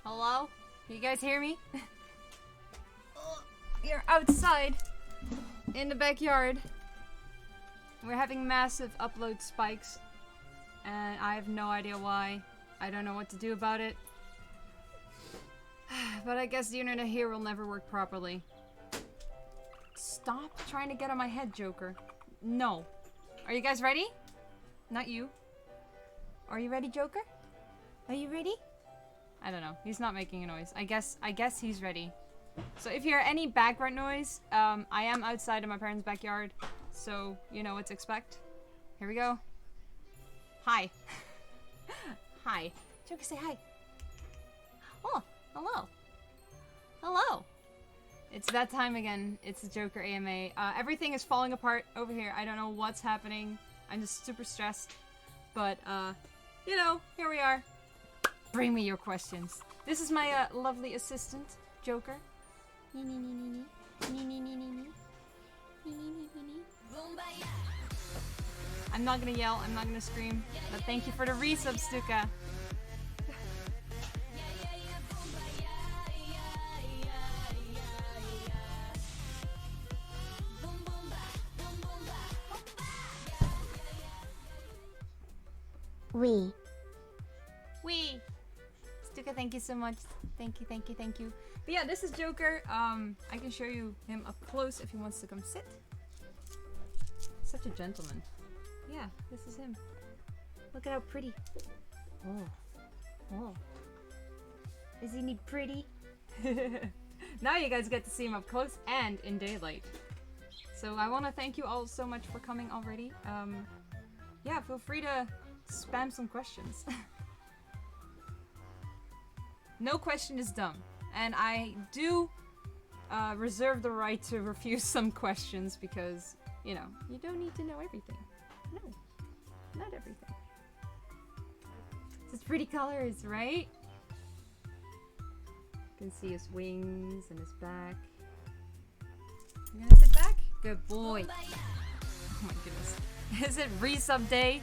Hello? You guys hear me? You're outside in the backyard. We're having massive upload spikes and I have no idea why. I don't know what to do about it. But I guess the internet here will never work properly. Stop trying to get on my head, Joker. No. Are you guys ready? Not you. Are you ready, Joker? Are you ready? I don't know. He's not making a noise. I guess he's ready. So if you hear any background noise, I am outside in my parents' backyard. So you know what to expect. Here we go. Hi. Hi. Joker, say hi. Oh, hello. Hello. It's that time again. It's the Joker AMA. Everything is falling apart over here. I don't know what's happening. I'm just super stressed. But, you know, here we are. Bring me your questions. This is my lovely assistant, Joker. I'm not gonna yell, I'm not gonna scream, but thank you for the resub, Stuka. We. Stuka, thank you so much. Thank you, thank you, thank you. But yeah, this is Joker. I can show you him up close if he wants to come sit. Such a gentleman. Yeah, this is him. Look at how pretty. Oh. Isn't he pretty? Now you guys get to see him up close and in daylight. So I want to thank you all so much for coming already. Yeah, feel free to spam some questions. No question is dumb. And I do reserve the right to refuse some questions because, you know, you don't need to know everything. No, not everything. It's pretty colors, right? You can see his wings and his back. You gonna sit back? Good boy. Oh my goodness. Is it resub day?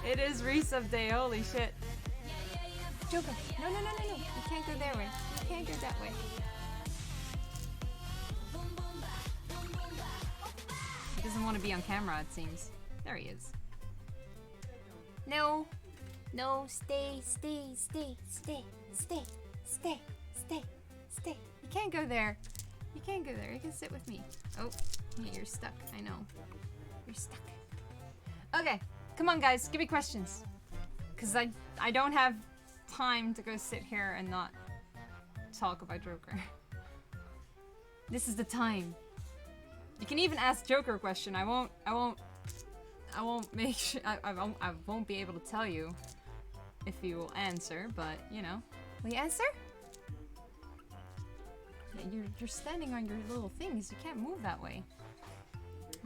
It is resub day, holy shit. Joker, no. You can't go that way. You can't go that way. He doesn't want to be on camera, it seems. There he is. No, stay. You can't go there. You can't go there. You can sit with me. Oh, yeah, you're stuck. I know. You're stuck. Okay, come on, guys. Give me questions. Because I don't have time to go sit here and not talk about Joker. This is the time. You can even ask Joker a question. I won't make sure I won't be able to tell you if you will answer, but you know. Will you answer? Yeah, you're standing on your little things. You can't move that way.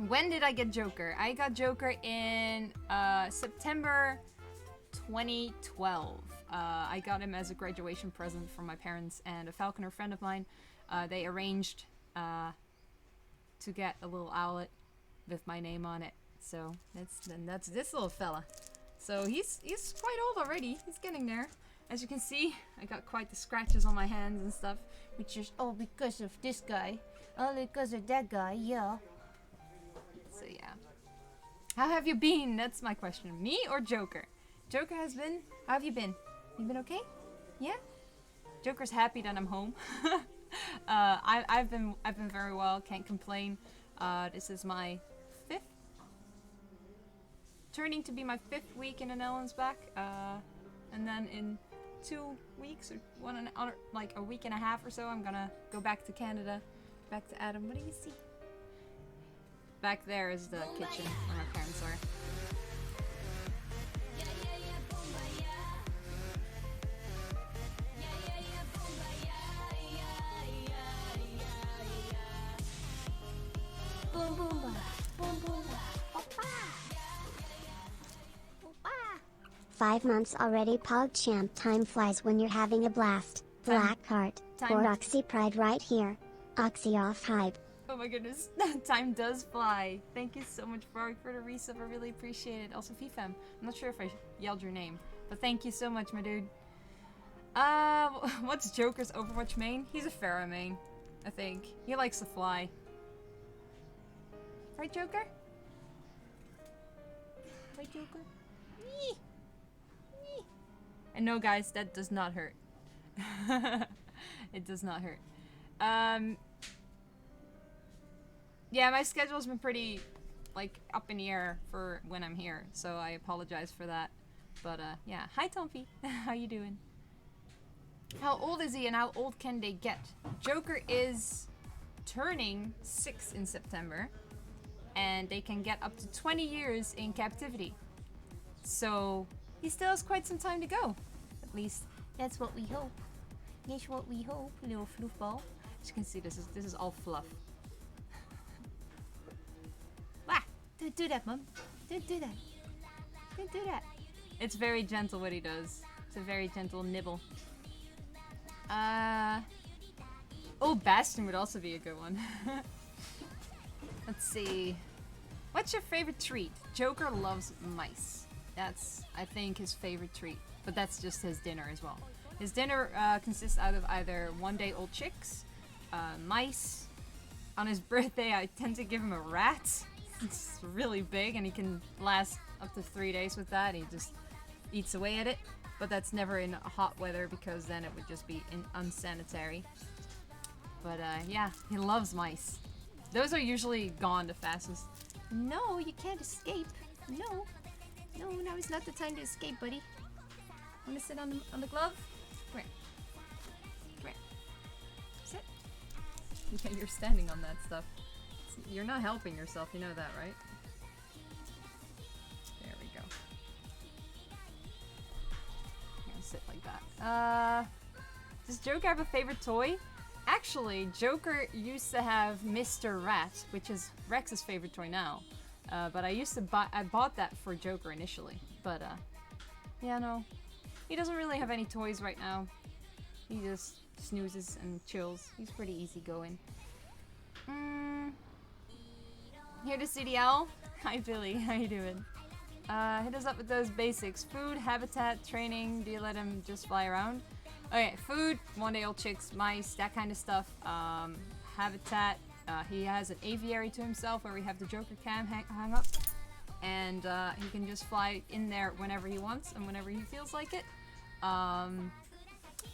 When did I get Joker? I got Joker in September 2012. I got him as a graduation present from my parents and a falconer friend of mine. They arranged to get a little owlet with my name on it. So that's this little fella. So he's quite old already. He's getting there. As you can see, I got quite the scratches on my hands and stuff, which is all because of this guy. All because of that guy, yeah. So yeah. How have you been? That's my question. Me or Joker? Joker has been. How have you been? You been okay? Yeah? Joker's happy that I'm home. I've been very well, can't complain. This is my turning to be my 5th week in an Ellen's back. And then in 2 weeks or like a week and a half or so, I'm gonna go back to Canada, back to Adam. What do you see? Back there is the kitchen where my parents are. Boom boom ba. Boom boom ba. Oppa. 5 months already, PogChamp. Time flies when you're having a blast. Blackheart. Or Oxy Pride right here. Oxy off hype. Oh my goodness, time does fly. Thank you so much, Frog, for the resub. I really appreciate it. Also, FIFAM. I'm not sure if I yelled your name, but thank you so much, my dude. What's Joker's Overwatch main? He's a Pharah main, I think. He likes to fly. Right, Joker? Right, Joker? Eee. Eee. And no, guys, that does not hurt. It does not hurt. Yeah, my schedule's been pretty, like, up in the air for when I'm here, so I apologize for that. But, yeah. Hi, Tompi. How you doing? How old is he and how old can they get? Joker is turning 6 in September, and they can get up to 20 years in captivity. So, he still has quite some time to go. At least, that's what we hope. That's what we hope, little floofball. As you can see, this is all fluff. Ah! Don't do that, Mom. Don't do that. Don't do that. It's very gentle what he does. It's a very gentle nibble. Oh, Bastion would also be a good one. Let's see. What's your favorite treat? Joker loves mice. That's, I think, his favorite treat. But that's just his dinner as well. His dinner consists out of either one-day-old chicks, mice. On his birthday, I tend to give him a rat. It's really big, and he can last up to 3 days with that. He just eats away at it. But that's never in hot weather, because then it would just be unsanitary. But yeah, he loves mice. Those are usually gone the fastest. No, you can't escape. No. No, now is not the time to escape, buddy. Wanna sit on the glove? Come here. Come here. Sit. Yeah, you're standing on that stuff. You're not helping yourself, you know that, right? There we go. I'm gonna sit like that. Does Joker have a favorite toy? Actually, Joker used to have Mr. Rat, which is Rex's favorite toy now. But I bought that for Joker initially. But, yeah, no. He doesn't really have any toys right now. He just snoozes and chills. He's pretty easygoing. Here to CDL. Hi, Billy. How you doing? Hit us up with those basics. Food, habitat, training. Do you let him just fly around? Okay, food, one-day-old chicks, mice, that kind of stuff. Habitat, he has an aviary to himself where we have the Joker cam hang up. And he can just fly in there whenever he wants and whenever he feels like it.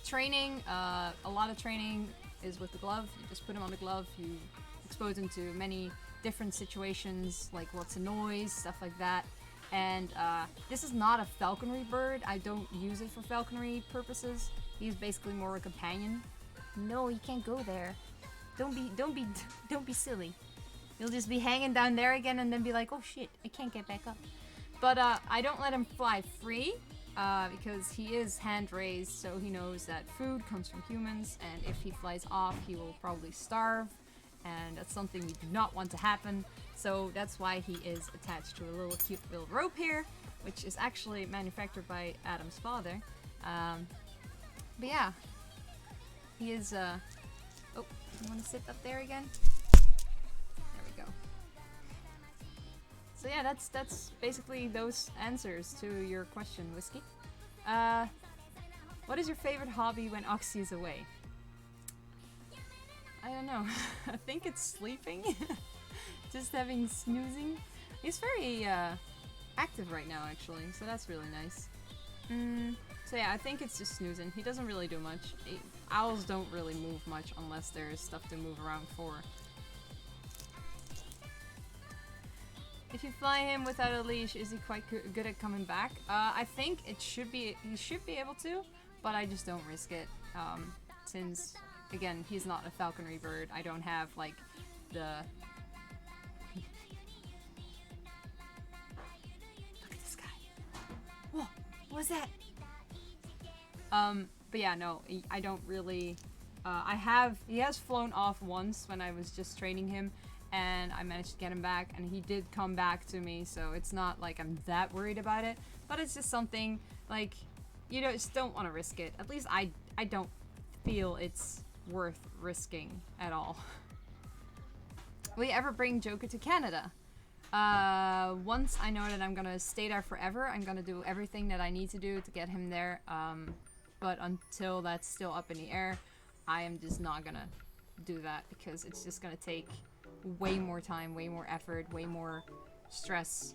Training, a lot of training is with the glove. You just put him on the glove, you expose him to many different situations, like what's a noise, stuff like that. And this is not a falconry bird. I don't use it for falconry purposes. He's basically more a companion. No, you can't go there. Don't be silly. You'll just be hanging down there again and then be like, oh shit, I can't get back up. But I don't let him fly free because he is hand raised, so he knows that food comes from humans, and if he flies off, he will probably starve, and that's something we do not want to happen. So that's why he is attached to a little cute little rope here, which is actually manufactured by Adam's father. But yeah, he is, oh, you want to sit up there again? There we go. So yeah, that's basically those answers to your question, Whiskey. What is your favorite hobby when Oxy is away? I don't know. I think it's sleeping. Just having snoozing. He's very active right now, actually, so that's really nice. So yeah, I think it's just snoozing. He doesn't really do much. Owls don't really move much unless there's stuff to move around for. If you fly him without a leash, is he quite good at coming back? I think he should be able to, but I just don't risk it. Since, again, he's not a falconry bird. I don't have, like, the... Look at this guy. Whoa, what was that? But yeah, no, I don't really... he has flown off once when I was just training him, and I managed to get him back, and he did come back to me, so it's not like I'm that worried about it, but it's just something, like, you know, just don't want to risk it. At least I don't feel it's worth risking at all. Will you ever bring Joker to Canada? Once I know that I'm gonna stay there forever, I'm gonna do everything that I need to do to get him there. But until that's still up in the air, I am just not gonna do that because it's just gonna take way more time, way more effort, way more stress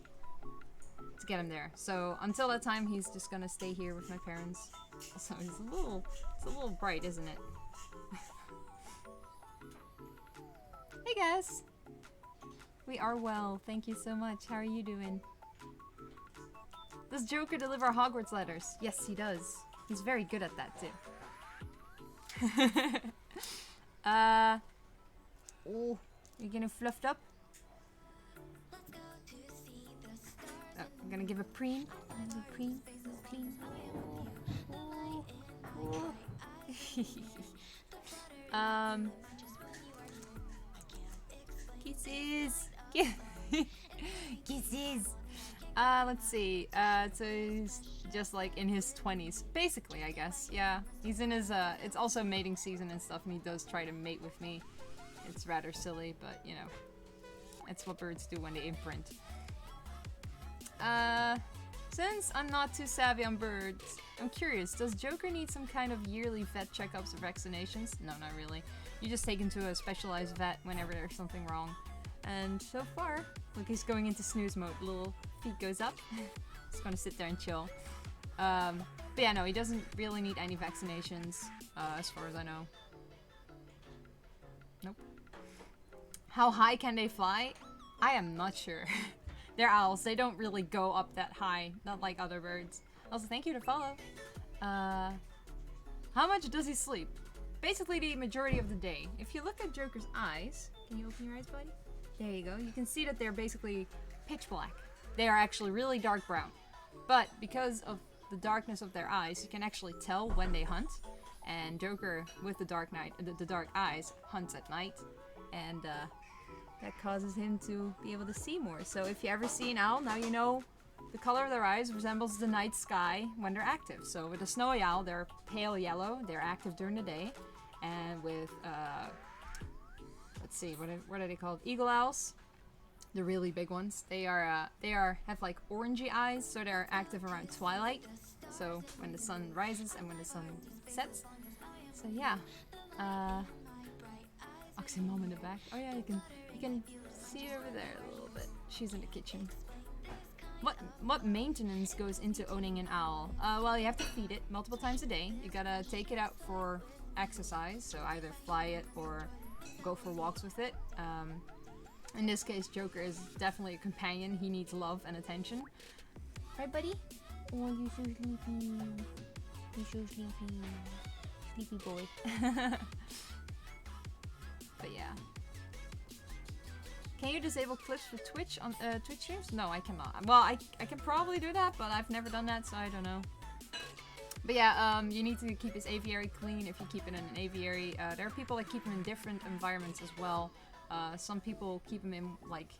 to get him there. So until that time, he's just gonna stay here with my parents. So it's a little bright, isn't it? Hey guys! We are well, thank you so much. How are you doing? Does Joker deliver Hogwarts letters? Yes, he does. He's very good at that too. Oh, you getting fluffed up? Oh, I'm gonna give a preen. Preen. Kisses. Kisses. Let's see. So he's just like in his 20s, basically, I guess. Yeah, he's in his. It's also mating season and stuff, and he does try to mate with me. It's rather silly, but you know, it's what birds do when they imprint. Since I'm not too savvy on birds, I'm curious, does Joker need some kind of yearly vet checkups or vaccinations? No, not really. You just take him to a specialized vet whenever there's something wrong. And so far, look, he's going into snooze mode. Little feet goes up. He's gonna sit there and chill. But yeah, no, he doesn't really need any vaccinations, as far as I know. Nope. How high can they fly? I am not sure. They're owls. They don't really go up that high, not like other birds. Also, thank you to follow. How much does he sleep? Basically, the majority of the day. If you look at Joker's eyes, can you open your eyes, buddy? There you go. You can see that they're basically pitch black. They are actually really dark brown. But because of the darkness of their eyes, you can actually tell when they hunt. And Joker, with the dark eyes, hunts at night. And that causes him to be able to see more. So if you ever see an owl, now you know the color of their eyes resembles the night sky when they're active. So with a snowy owl, they're pale yellow. They're active during the day. And with, let's see, what are they called? Eagle owls. The really big ones. They have like orangey eyes, so they're active around twilight. So when the sun rises and when the sun sets. So yeah. Oxy mom in the back. Oh yeah, you can see her over there a little bit. She's in the kitchen. What maintenance goes into owning an owl? Well, you have to feed it multiple times a day. You gotta take it out for exercise, so either fly it or go for walks with it. In this case, Joker is definitely a companion. He needs love and attention. Right, buddy? Oh, you're so sleepy. You're so sleepy. Sleepy boy. But yeah. Can you disable clips for Twitch on Twitch streams? No, I cannot. Well, I can probably do that, but I've never done that, so I don't know. But yeah, you need to keep his aviary clean if you keep it in an aviary. There are people that keep him in different environments as well. Some people keep him in, like,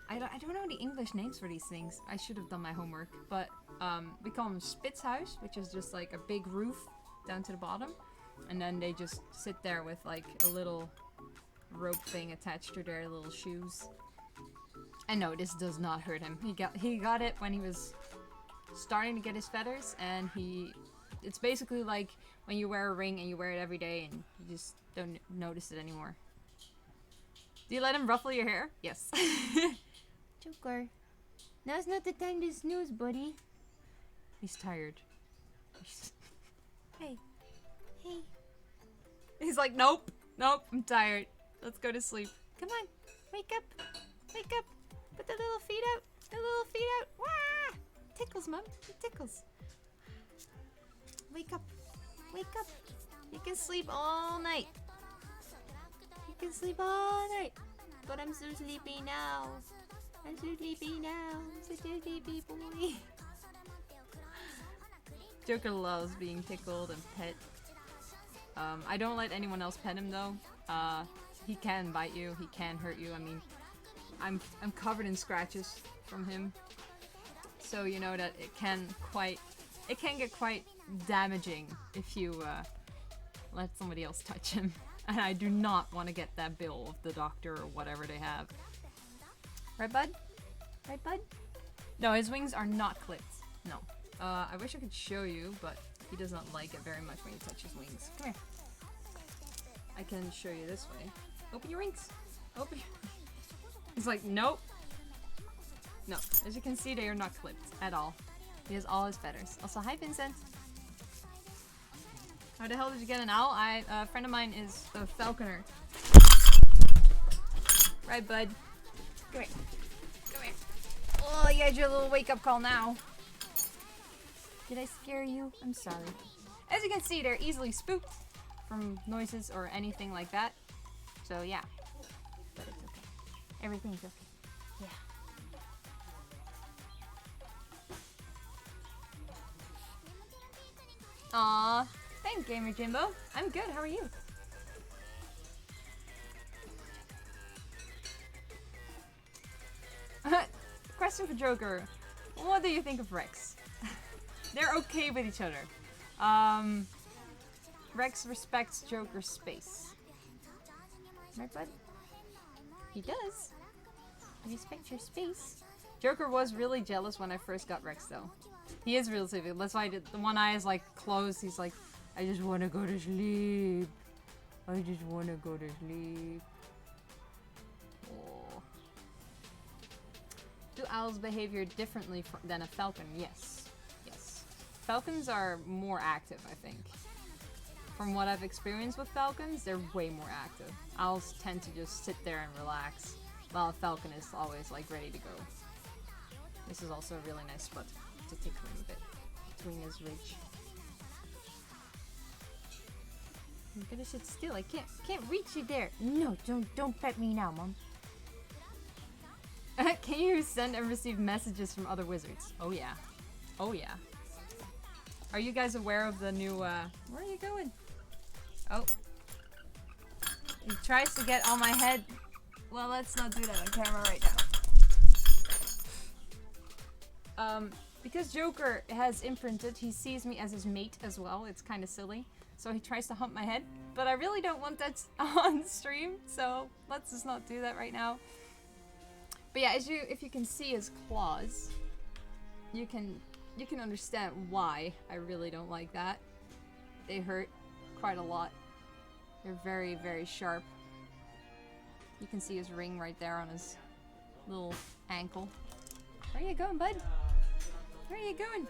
I don't know the English names for these things. I should have done my homework. But we call them Spitzhaus, which is just like a big roof down to the bottom. And then they just sit there with like a little rope thing attached to their little shoes. And no, this does not hurt him. He got it when he was starting to get his feathers, and it's basically like when you wear a ring and you wear it every day and you just don't notice it anymore. Do you let him ruffle your hair? Yes. Joker, now's not the time to snooze, buddy. He's tired. Hey. He's like, nope, I'm tired. Let's go to sleep. Come on, wake up. Put the little feet out. Wah! Tickles, Mom. It tickles. Wake up. You can sleep all night. But I'm so sleepy now. Such a sleepy boy. Joker loves being tickled and pet. I don't let anyone else pet him though. He can bite you. He can hurt you. I mean, I'm covered in scratches from him, so you know that it can get quite damaging if you let somebody else touch him. And I do not want to get that bill of the doctor or whatever they have. Right, bud? No, his wings are not clipped. No. I wish I could show you, but He does not like it very much when you touch his wings. Come here. I can show you this way. Open your wings. Open your... He's like, nope. No. As you can see, they are not clipped at all. He has all his feathers. Also, hi Vincent. How the hell did you get an owl? A friend of mine is a falconer. Right, bud? Come here. Come here. Oh, you had your little wake-up call now. Did I scare you? I'm sorry. As you can see, they're easily spooked from noises or anything like that. So, yeah. But it's okay. Everything's okay. Yeah. Aw. Thanks, Gamer Jimbo. I'm good. How are you? Question for Joker. What do you think of Rex? They're okay with each other. Rex respects Joker's space. Right, bud? He does. He respects your space. Joker was really jealous when I first got Rex, though. He is real sleepy. That's why the one eye is like closed. He's like, I just want to go to sleep. I just want to go to sleep. Oh. Do owls behave differently than a falcon? Yes. Yes. Falcons are more active, I think. From what I've experienced with falcons, they're way more active. Owls tend to just sit there and relax, while a falcon is always like ready to go. This is also a really nice spot to tickle him a bit between his ridge. I'm gonna sit still. I can't reach you there. No, don't pet me now, Mom. Can you send and receive messages from other wizards? Oh yeah. Oh yeah. Are you guys aware of the new where are you going? Oh. He tries to get on my head. Well, let's not do that on camera right now. Because Joker has imprinted, he sees me as his mate as well. It's kind of silly. So he tries to hump my head. But I really don't want that on stream, so let's just not do that right now. But yeah, if you can see his claws, you can understand why I really don't like that. They hurt quite a lot. They're very, very sharp. You can see his ring right there on his little ankle. Where are you going, bud? Where are you going?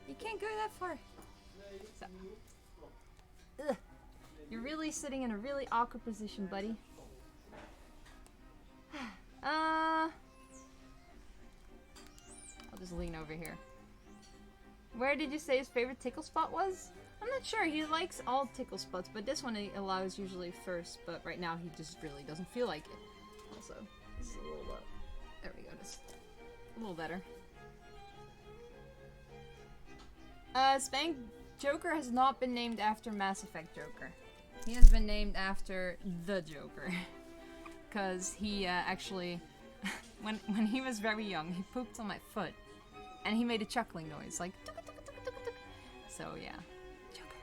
You can't go that far. So. Ugh. You're really sitting in a really awkward position, buddy. I'll just lean over here. Where did you say his favorite tickle spot was? I'm not sure. He likes all tickle spots, but this one he allows usually first, but right now he just really doesn't feel like it. Also, this is a little there we go. Just a little better. Spank Joker has not been named after Mass Effect Joker. He has been named after the Joker. Because he actually, when he was very young, he pooped on my foot. And he made a chuckling noise, like tuk, tuk, tuk, tuk, tuk. So yeah, Joker.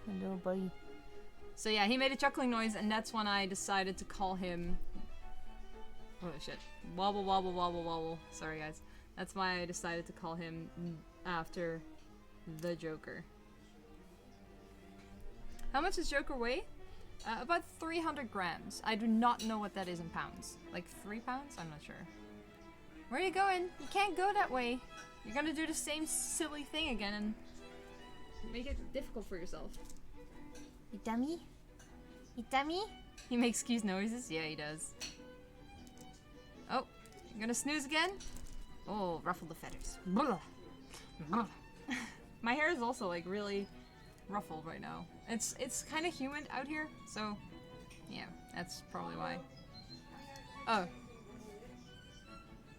Hello, buddy. So yeah, he made a chuckling noise, and that's when I decided to call him. Oh shit! Wobble, wobble, wobble, wobble. Sorry, guys. That's why I decided to call him after the Joker. How much does Joker weigh? About 300 grams. I do not know what that is in pounds. Like 3 pounds? I'm not sure. Where are you going? You can't go that way. You're gonna do the same silly thing again and make it difficult for yourself. You dummy? You dummy? He makes cute noises? Yeah, he does. Oh, you're gonna snooze again? Oh, ruffle the feathers. My hair is also like really ruffled right now. It's kind of humid out here, so yeah, that's probably why. Oh,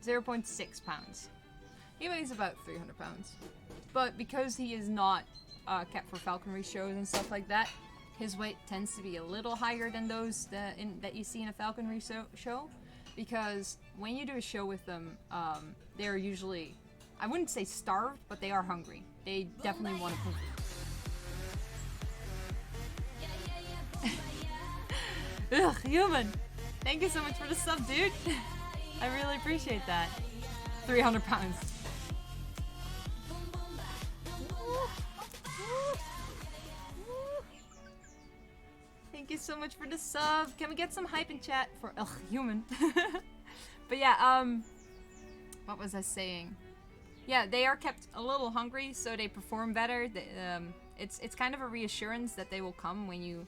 0.6 pounds. He weighs about 300 pounds, but because he is not kept for falconry shows and stuff like that, his weight tends to be a little higher than those that you see in a falconry show, because when you do a show with them, they're usually, I wouldn't say starved, but they are hungry. They definitely want to. Ugh, human! Thank you so much for the sub, dude! I really appreciate that. 300 pounds. Thank you so much for the sub. Can we get some hype in chat for human? But yeah, what was I saying? Yeah, they are kept a little hungry, so they perform better. It's kind of a reassurance that they will come when you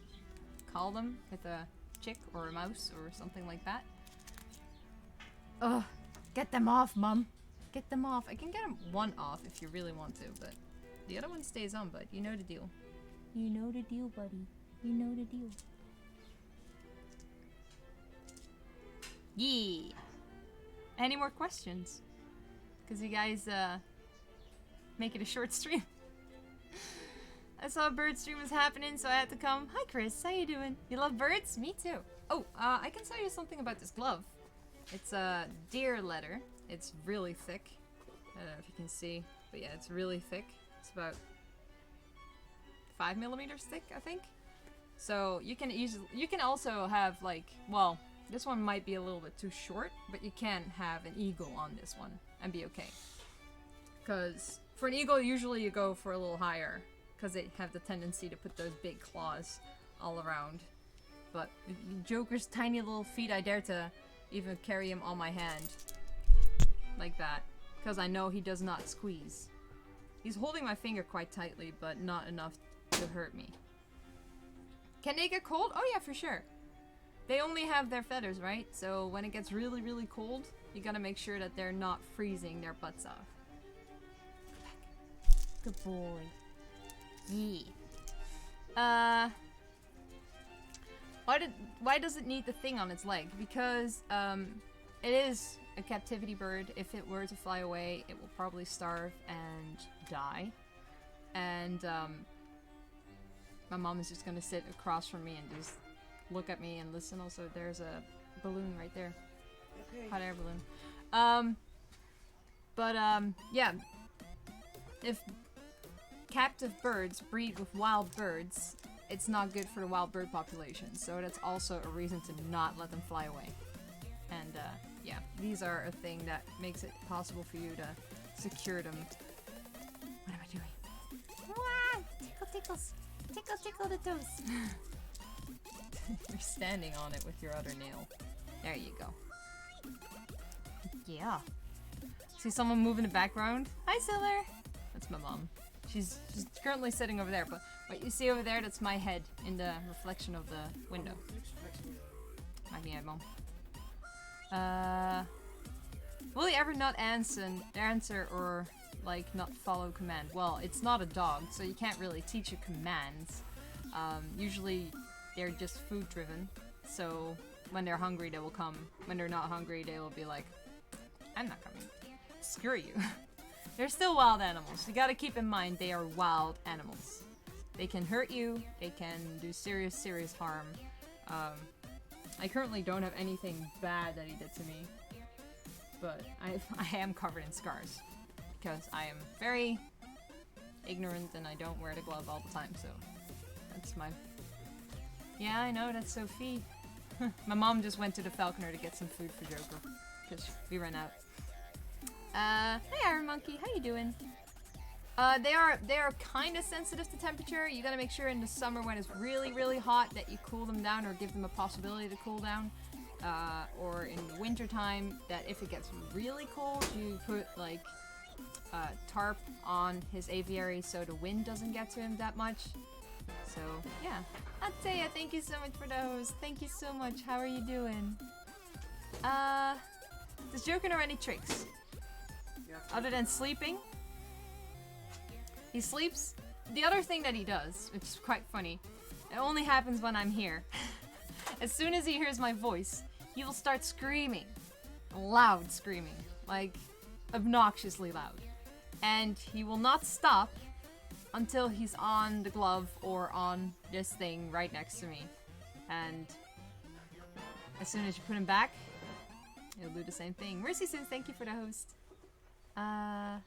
call them with a chick or a mouse or something like that. Ugh, get them off, Mum. Get them off. I can get one off if you really want to, but the other one stays on, but you know the deal. You know the deal, buddy. You know the deal. Yeah. Any more questions? Because you guys make it a short stream. I saw a bird stream was happening, so I had to come. Hi, Chris. How you doing? You love birds? Me too. Oh, I can tell you something about this glove. It's a deer leather. It's really thick. I don't know if you can see, but yeah, it's really thick. It's about 5 millimeters thick, I think. So you can also have like, well, this one might be a little bit too short, but you can have an eagle on this one and be okay. Because for an eagle, usually you go for a little higher, because they have the tendency to put those big claws all around. But Joker's tiny little feet, I dare to even carry him on my hand. Like that. Because I know he does not squeeze. He's holding my finger quite tightly, but not enough to hurt me. Can they get cold? Oh yeah, for sure. They only have their feathers, right? So when it gets really, really cold, you gotta make sure that they're not freezing their butts off. Good boy. Yeah. Why does it need the thing on its leg? Because it is a captivity bird. If it were to fly away, it will probably starve and die. And my mom is just gonna sit across from me and just look at me and listen. Also, there's a balloon right there. Okay. Hot air balloon. Yeah. If captive birds breed with wild birds, it's not good for the wild bird population. So that's also a reason to not let them fly away. And yeah, these are a thing that makes it possible for you to secure them. What am I doing? Ah, tickles. Tickle the toes. You're standing on it with your other nail. There you go. Yeah. See someone move in the background? Hi, Siller. That's my mom. She's currently sitting over there, but what you see over there, that's my head in the reflection of the window. Might be my mom. Will he ever not answer or like not follow command? Well, it's not a dog, so you can't really teach it commands. Usually they're just food driven, so when they're hungry they will come. When they're not hungry they will be like, I'm not coming. Screw you. They're still wild animals. You gotta keep in mind they are wild animals. They can hurt you, they can do serious harm. I currently don't have anything bad that he did to me, but I am covered in scars because I am very ignorant and I don't wear the glove all the time, so that's my... Yeah, I know, that's Sophie. My mom just went to the Falconer to get some food for Joker because we ran out. Hey Iron Monkey, how you doing? They are kind of sensitive to temperature. You gotta make sure in the summer when it's really hot that you cool them down or give them a possibility to cool down. Or in the winter time that if it gets really cold, you put like a tarp on his aviary so the wind doesn't get to him that much. So yeah. Ataya, thank you so much for those. Thank you so much. How are you doing? Does Joker know any tricks? Other than sleeping? He sleeps. The other thing that he does, which is quite funny, it only happens when I'm here. As soon as he hears my voice, he will start screaming. Loud screaming. Like, obnoxiously loud. And he will not stop until he's on the glove or on this thing right next to me. And as soon as you put him back, he'll do the same thing. Mercy Sins, thank you for the host. My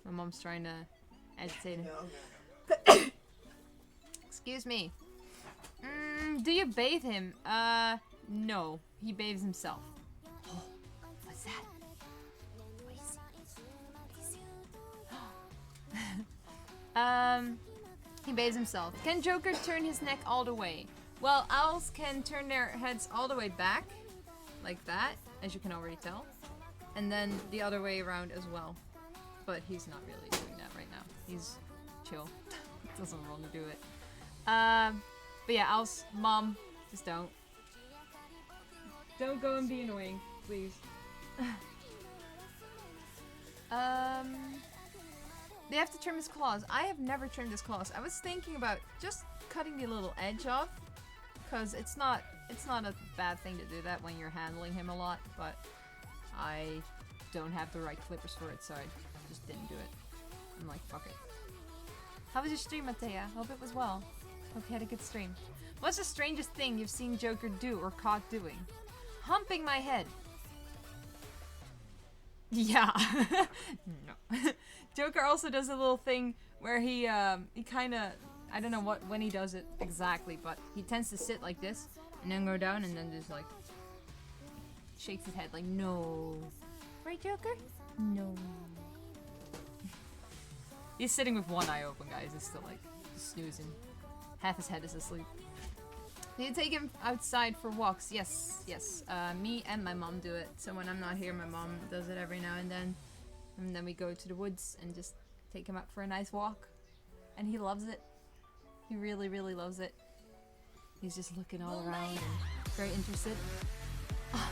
mom's trying to agitate him. Excuse me. Do you bathe him? No, he bathes himself. Oh, what's that? What is he? He bathes himself. Can Joker turn his neck all the way? Well, owls can turn their heads all the way back, like that, as you can already tell. And then the other way around as well. But he's not really doing that right now. He's chill. Doesn't want to do it. But yeah, owls, mom, just don't. Don't go and be annoying, please. They have to trim his claws. I have never trimmed his claws. I was thinking about just cutting the little edge off, cause it's not a bad thing to do that when you're handling him a lot, but I don't have the right clippers for it, so I just didn't do it. I'm like, fuck it. How was your stream, Matea? Hope it was well. Hope you had a good stream. What's the strangest thing you've seen Joker do or caught doing? Humping my head. Yeah. No. Joker also does a little thing where he kind of, I don't know when he does it exactly, but he tends to sit like this and then go down and then just like shakes his head like, no. Right, Joker? No. He's sitting with one eye open, guys. He's still like snoozing. Half his head is asleep. Do you take him outside for walks? Yes, yes. Me and my mom do it. So when I'm not here, my mom does it every now and then. And then we go to the woods and just take him out for a nice walk. And he loves it. He really, really loves it. He's just looking all around and very interested. Oh,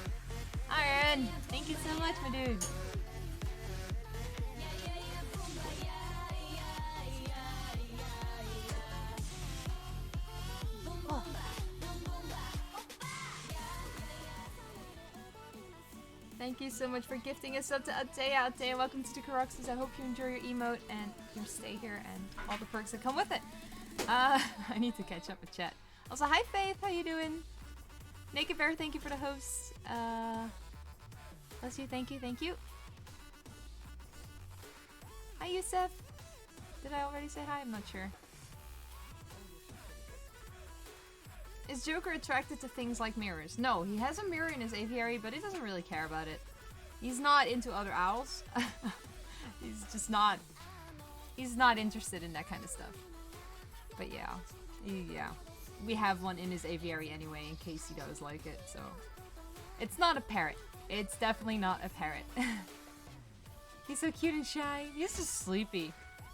Aaron, thank you so much, my dude. Oh. Thank you so much for gifting us up to Atea. Atea, welcome to the Karoxes. I hope you enjoy your emote and your stay here and all the perks that come with it. I need to catch up with chat. Also, hi Faith, how you doing? Naked Bear, thank you for the host. Bless you, thank you, thank you. Hi Yusuf. Did I already say hi? I'm not sure. Is Joker attracted to things like mirrors? No, he has a mirror in his aviary, but he doesn't really care about it. He's not into other owls. He's just not... He's not interested in that kind of stuff. But yeah. Yeah. We have one in his aviary anyway, in case he does like it, so... It's not a parrot. It's definitely not a parrot. He's so cute and shy. He's just sleepy.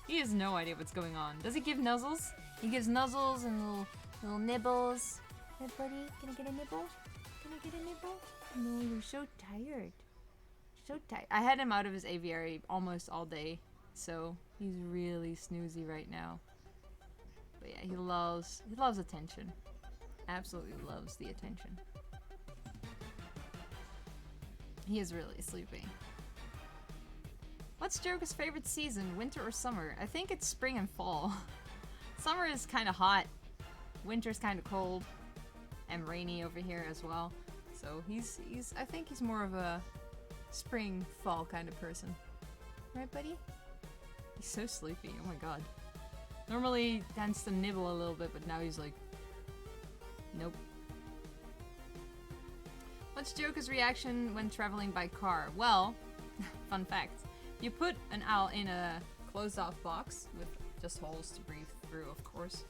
He has no idea what's going on. Does he give nuzzles? He gives nuzzles and little nibbles. Hey buddy, can I get a nibble? Can I get a nibble? No, you're so tired. So tired. I had him out of his aviary almost all day, so he's really snoozy right now. But yeah, he loves attention. Absolutely loves the attention. He is really sleepy. What's Joker's favorite season, winter or summer? I think it's spring and fall. Summer is kind of hot. Winter's kind of cold and rainy over here as well. So I think he's more of a spring, fall kind of person. Right, buddy? He's so sleepy. Oh my god. Normally he tends to nibble a little bit, but now he's like, nope. What's Joker's reaction when traveling by car? Well, fun fact. You put an owl in a closed-off box with just holes to breathe through, of course,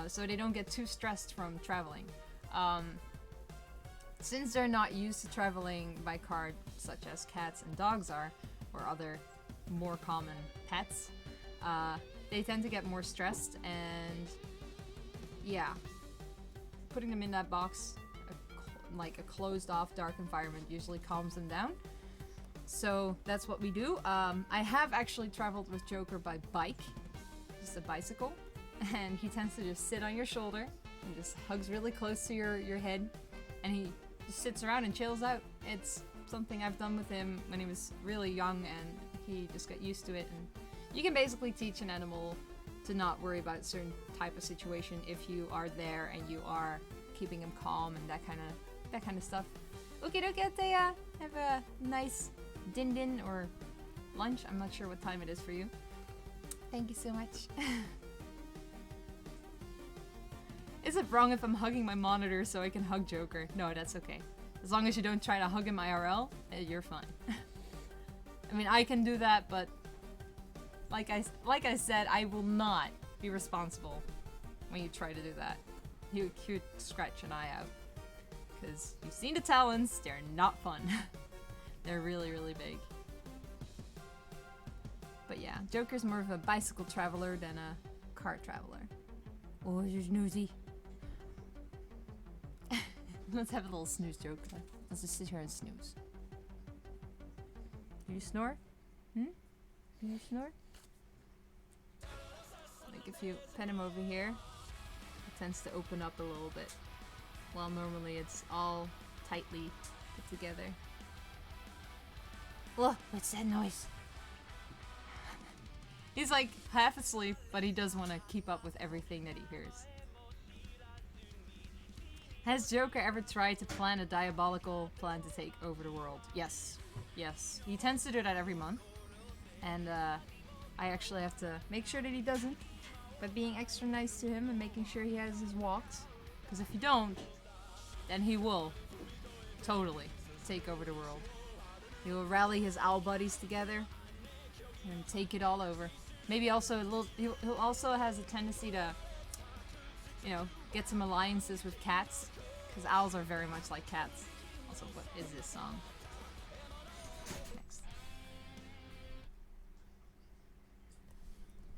so they don't get too stressed from traveling. Since they're not used to traveling by car, such as cats and dogs are, or other more common pets, they tend to get more stressed, and yeah, putting them in that box, like a closed-off dark environment, usually calms them down. So that's what we do. I have actually traveled with Joker by bike, just a bicycle, and he tends to just sit on your shoulder and just hugs really close to your head, and he just sits around and chills out. It's something I've done with him when he was really young, and he just got used to it. And you can basically teach an animal to not worry about a certain type of situation if you are there and you are keeping him calm and that kind of stuff. Okay, have a nice din or lunch. I'm not sure what time it is for you. Thank you so much. Is it wrong if I'm hugging my monitor so I can hug Joker? No, that's okay. As long as you don't try to hug him IRL, you're fine. I mean, I can do that, but like I said, I will not be responsible when you try to do that. You could scratch an eye out. Because you've seen the talons, they're not fun. They're really, really big. But yeah, Joker's more of a bicycle traveler than a car traveler. Oh, you're snoozy. Let's have a little snooze joke. Let's just sit here and snooze. Do you snore? Hmm? Do you snore? Like if you pet him over here, it tends to open up a little bit. While normally it's all tightly put together. Look, what's that noise? He's like half asleep, but he does want to keep up with everything that he hears. Has Joker ever tried to plan a diabolical plan to take over the world? Yes. Yes. He tends to do that every month. And I actually have to make sure that he doesn't. By being extra nice to him and making sure he has his walks. Because if you don't, then he will totally take over the world. He will rally his owl buddies together and take it all over. Maybe also a little. He'll also has a tendency to, you know, get some alliances with cats, because owls are very much like cats. Also, what is this song? Next.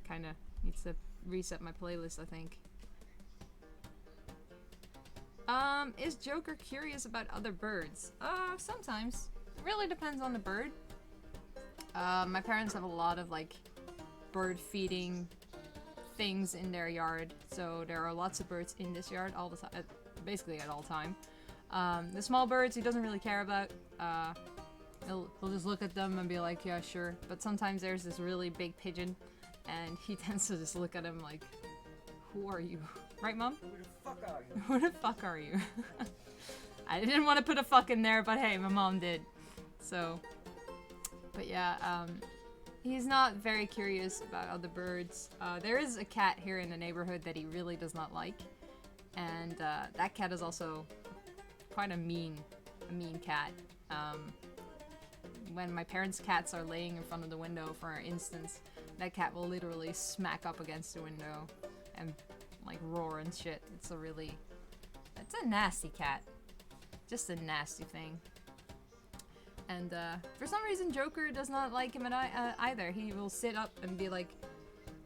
Kind of needs to reset my playlist, I think. Is Joker curious about other birds? Sometimes. It really depends on the bird. My parents have a lot of, like, bird feeding things in their yard. So there are lots of birds in this yard all the time, basically at all time. The small birds he doesn't really care about. He'll just look at them and be like, yeah, sure. But sometimes there's this really big pigeon, and he tends to just look at him like, who are you? Right, Mom? Who the fuck are you? Who the fuck are you? I didn't want to put a fuck in there, but hey, my mom did. So, but yeah, he's not very curious about other birds. There is a cat here in the neighborhood that he really does not like. And that cat is also quite a mean cat. When my parents' cats are laying in front of the window, for instance, that cat will literally smack up against the window and like roar and shit. It's a nasty cat. Just a nasty thing. And for some reason Joker does not like him either. He will sit up and be like,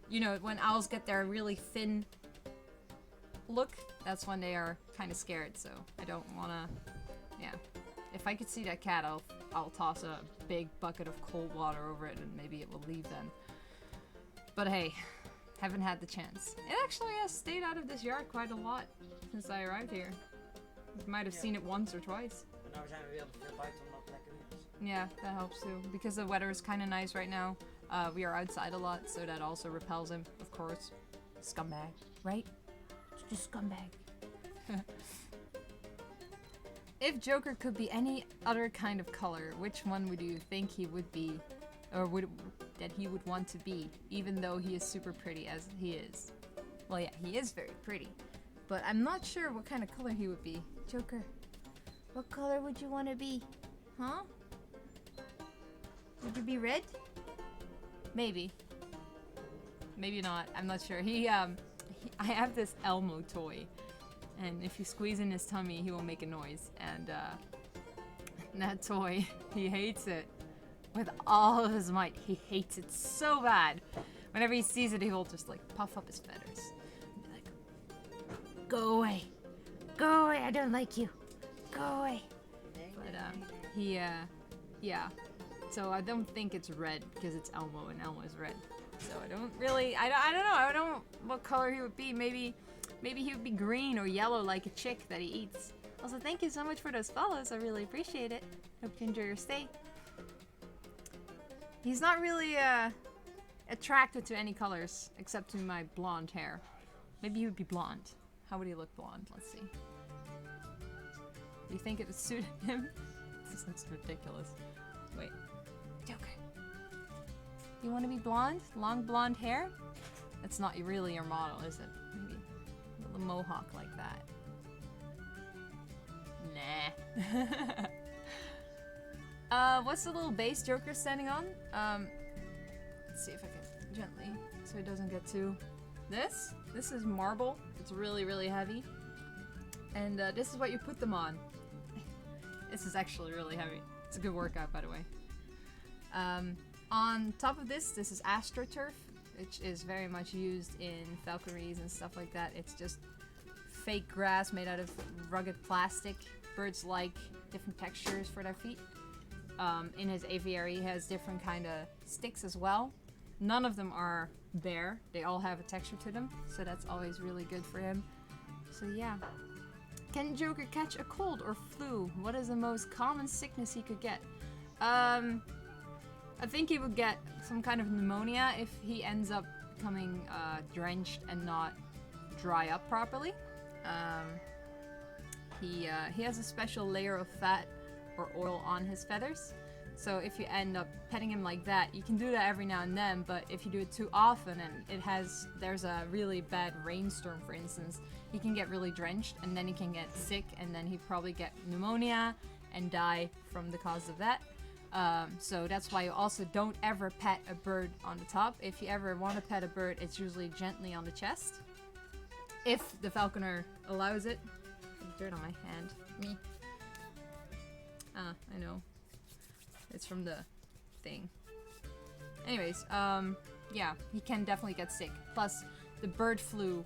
you know, when owls get their really thin look, that's when they are kind of scared. So I don't wanna, yeah. If I could see that cat, I'll toss a big bucket of cold water over it and maybe it will leave then. But hey, haven't had the chance. It actually has stayed out of this yard quite a lot since I arrived here. You might have seen it once or twice. But now we zijn we weer op de buiten om op lekker weer. Yeah, that helps too. Because the weather is kind of nice right now. We are outside a lot, so that also repels him, of course. Scumbag, right? Just scumbag. If Joker could be any other kind of color, which one would you think he would be, or that he would want to be, even though he is super pretty as he is? Well, yeah, he is very pretty, but I'm not sure what kind of color he would be. Joker, what color would you want to be? Huh? Would you be red? Maybe. Maybe not. I'm not sure. I have this Elmo toy, and if you squeeze in his tummy, he will make a noise. And that toy, he hates it with all of his might. He hates it so bad. Whenever he sees it, he will just like puff up his feathers and be like, "Go away, go away! I don't like you. Go away." But yeah. So I don't think it's red because it's Elmo and Elmo is red. So I don't really, I don't know. I don't know what color he would be. Maybe he would be green or yellow like a chick that he eats. Also, thank you so much for those follows. I really appreciate it. Hope you enjoy your stay. He's not really attracted to any colors except to my blonde hair. Maybe he would be blonde. How would he look blonde? Let's see. Do you think it would suit him? This looks ridiculous. Wait. Joker. You want to be blonde? Long blonde hair? That's not really your model, is it? Maybe a a mohawk like that. Nah. What's the little base Joker standing on? Let's see if I can gently, so it doesn't get too... This is marble. It's really, really heavy. And this is what you put them on. This is actually really heavy. It's a good workout, by the way. On top of this is AstroTurf, which is very much used in falconries and stuff like that. It's just fake grass made out of rugged plastic. Birds like different textures for their feet. In his aviary, he has different kind of sticks as well. None of them are bare. They all have a texture to them, so that's always really good for him. So yeah. Can Joker catch a cold or flu? What is the most common sickness he could get? I think he would get some kind of pneumonia if he ends up becoming drenched and not dry up properly. He has a special layer of fat or oil on his feathers. So if you end up petting him like that, you can do that every now and then, but if you do it too often and there's a really bad rainstorm, for instance, he can get really drenched and then he can get sick and then he'd probably get pneumonia and die from the cause of that. So that's why you also don't ever pet a bird on the top. If you ever want to pet a bird, it's usually gently on the chest. If the falconer allows it. Dirt on my hand. Me. Ah, I know. It's from the thing. Anyways, yeah, he can definitely get sick. Plus, the bird flu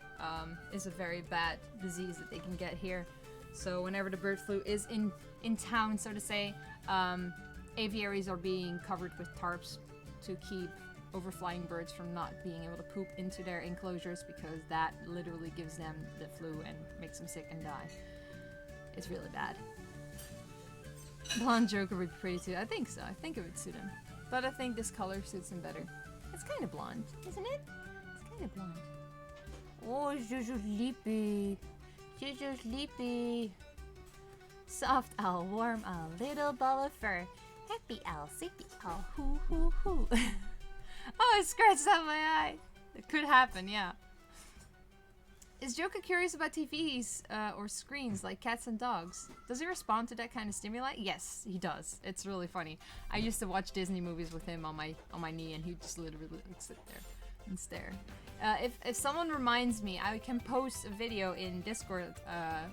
is a very bad disease that they can get here. So whenever the bird flu is in town, so to say, aviaries are being covered with tarps to keep overflying birds from not being able to poop into their enclosures, because that literally gives them the flu and makes them sick and die. It's really bad. Blonde Joker would be pretty too. I think so. I think it would suit him. But I think this color suits him better. It's kind of blonde, isn't it? It's kind of blonde. Oh, she's so sleepy. She's so sleepy. Soft owl, warm owl, little ball of fur. Happy owl, sleepy owl, hoo hoo hoo. Oh, it scratched out my eye. It could happen, yeah. Is Joker curious about TVs or screens like cats and dogs? Does he respond to that kind of stimuli? Yes, he does. It's really funny. I used to watch Disney movies with him on my knee, and he'd just literally sit there and stare. If someone reminds me, I can post a video in Discord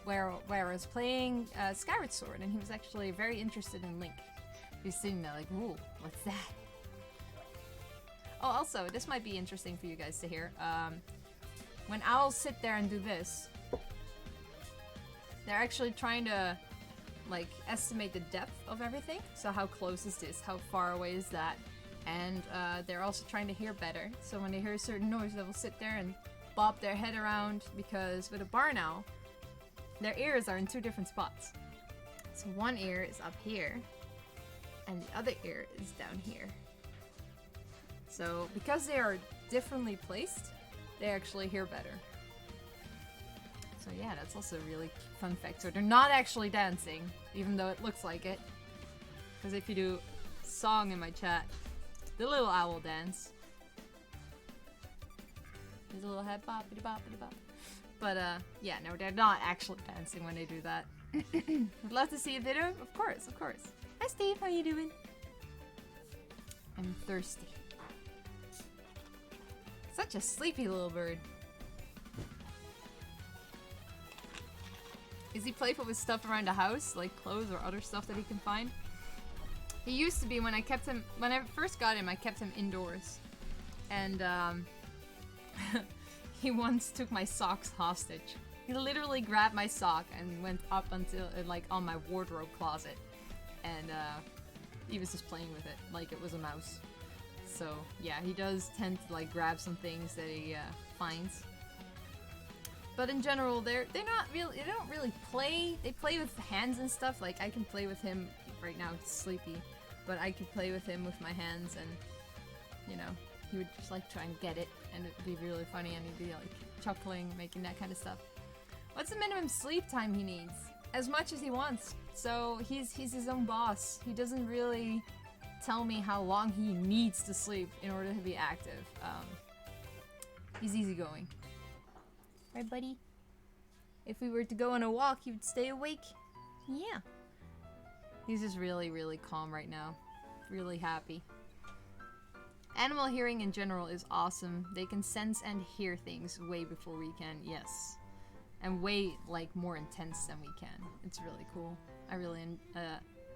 where I was playing Skyward Sword, and he was actually very interested in Link. He was sitting there like, "Ooh, what's that?" Oh, also, this might be interesting for you guys to hear. When owls sit there and do this, they're actually trying to, like, estimate the depth of everything. So how close is this? How far away is that? And they're also trying to hear better. So when they hear a certain noise, they will sit there and bob their head around, because with a barn owl, their ears are in two different spots. So one ear is up here, and the other ear is down here. So because they are differently placed, they actually hear better. So yeah, that's also a really fun fact. So they're not actually dancing, even though it looks like it. Because if you do song in my chat, the little owl dance. His little head boppity boppity bop. But yeah, no, they're not actually dancing when they do that. Would love to see a video? Of course, of course. Hi Steve, how you doing? I'm thirsty. Such a sleepy little bird. Is he playful with stuff around the house, like clothes or other stuff that he can find? He used to be. When I first got him, I kept him indoors. And he once took my socks hostage. He literally grabbed my sock and went up until, like, on my wardrobe closet. And he was just playing with it like it was a mouse. So yeah, he does tend to, like, grab some things that he finds. But in general, they don't really play. They play with hands and stuff. Like, I can play with him right now. He's sleepy, but I could play with him with my hands, and you know, he would just like try and get it, and it'd be really funny, and he'd be like chuckling, making that kind of stuff. What's the minimum sleep time he needs? As much as he wants. So he's his own boss. He doesn't really tell me how long he needs to sleep in order to be active. He's easygoing. Right, buddy? If we were to go on a walk, he would stay awake. Yeah. He's just really, really calm right now. Really happy. Animal hearing in general is awesome. They can sense and hear things way before we can, yes. And way, like, more intense than we can. It's really cool. I really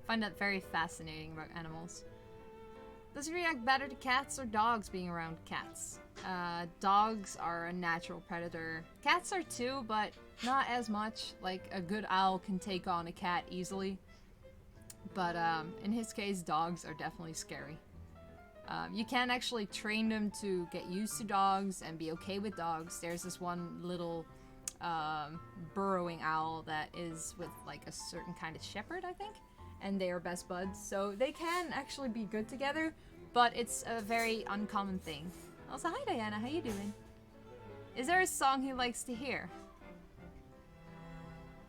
find that very fascinating about animals. Does he react better to cats or dogs being around cats? Dogs are a natural predator. Cats are too, but not as much. Like, a good owl can take on a cat easily. But in his case, dogs are definitely scary. You can actually train them to get used to dogs and be okay with dogs. There's this one little burrowing owl that is with like a certain kind of shepherd, I think. And they are best buds. So they can actually be good together, but it's a very uncommon thing. Also, hi Diana, how you doing? Is there a song he likes to hear?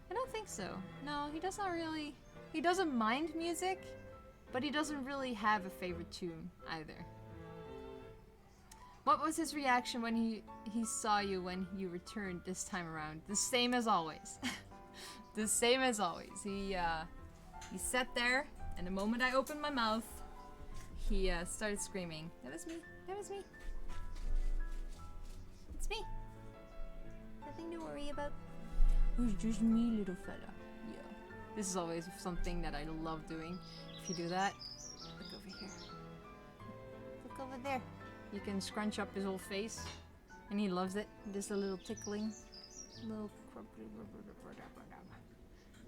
I don't think so. No, he does not really. He doesn't mind music, but he doesn't really have a favorite tune either. What was his reaction when he saw you when you returned this time around? The same as always. The same as always. He sat there, and the moment I opened my mouth, he started screaming. That was me. That was me. It's me. Nothing to worry about. It's just me, little fella. Yeah. This is always something that I love doing. If you do that, look over here. Look over there. You can scrunch up his whole face, and he loves it. Just a little tickling. Little...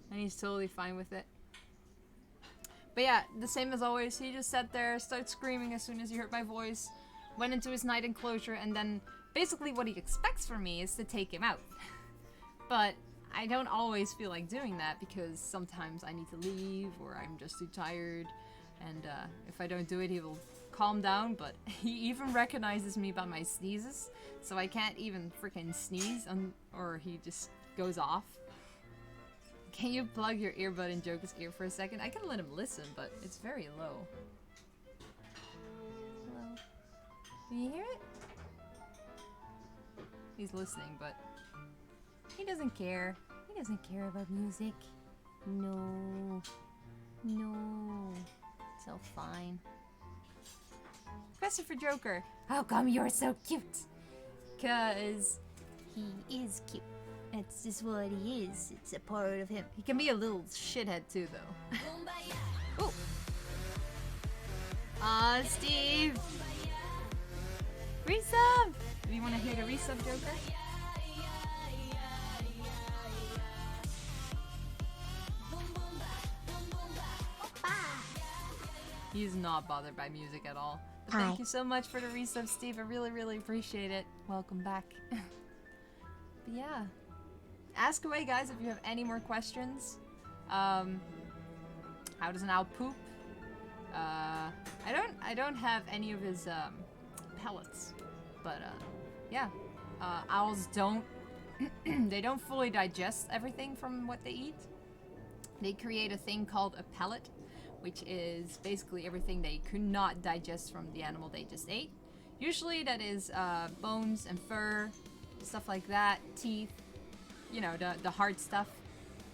And he's totally fine with it. But yeah, the same as always. He just sat there, started screaming as soon as he heard my voice, went into his night enclosure, and then basically what he expects from me is to take him out. But I don't always feel like doing that because sometimes I need to leave or I'm just too tired. And if I don't do it, he will calm down, but he even recognizes me by my sneezes, so I can't even freaking sneeze or he just goes off. Can you plug your earbud in Joker's ear for a second? I can let him listen, but it's very low. Hello? Do you hear it? He's listening, but he doesn't care. He doesn't care about music. No. No. It's all fine. Question for Joker. How come you're so cute? 'Cause he is cute. It's just what he is. It's a part of him. He can be a little shithead too, though. Ooh. Aw, Steve. Resub! Do you want to hear the resub, Joker? He's not bothered by music at all. But thank you so much for the resub, Steve. I really, really appreciate it. Welcome back. But yeah. Ask away, guys, if you have any more questions. How does an owl poop? I don't have any of his pellets. But yeah. Owls don't they don't fully digest everything from what they eat. They create a thing called a pellet, which is basically everything they could not digest from the animal they just ate. Usually that is bones and fur, stuff like that, teeth, you know, the hard stuff,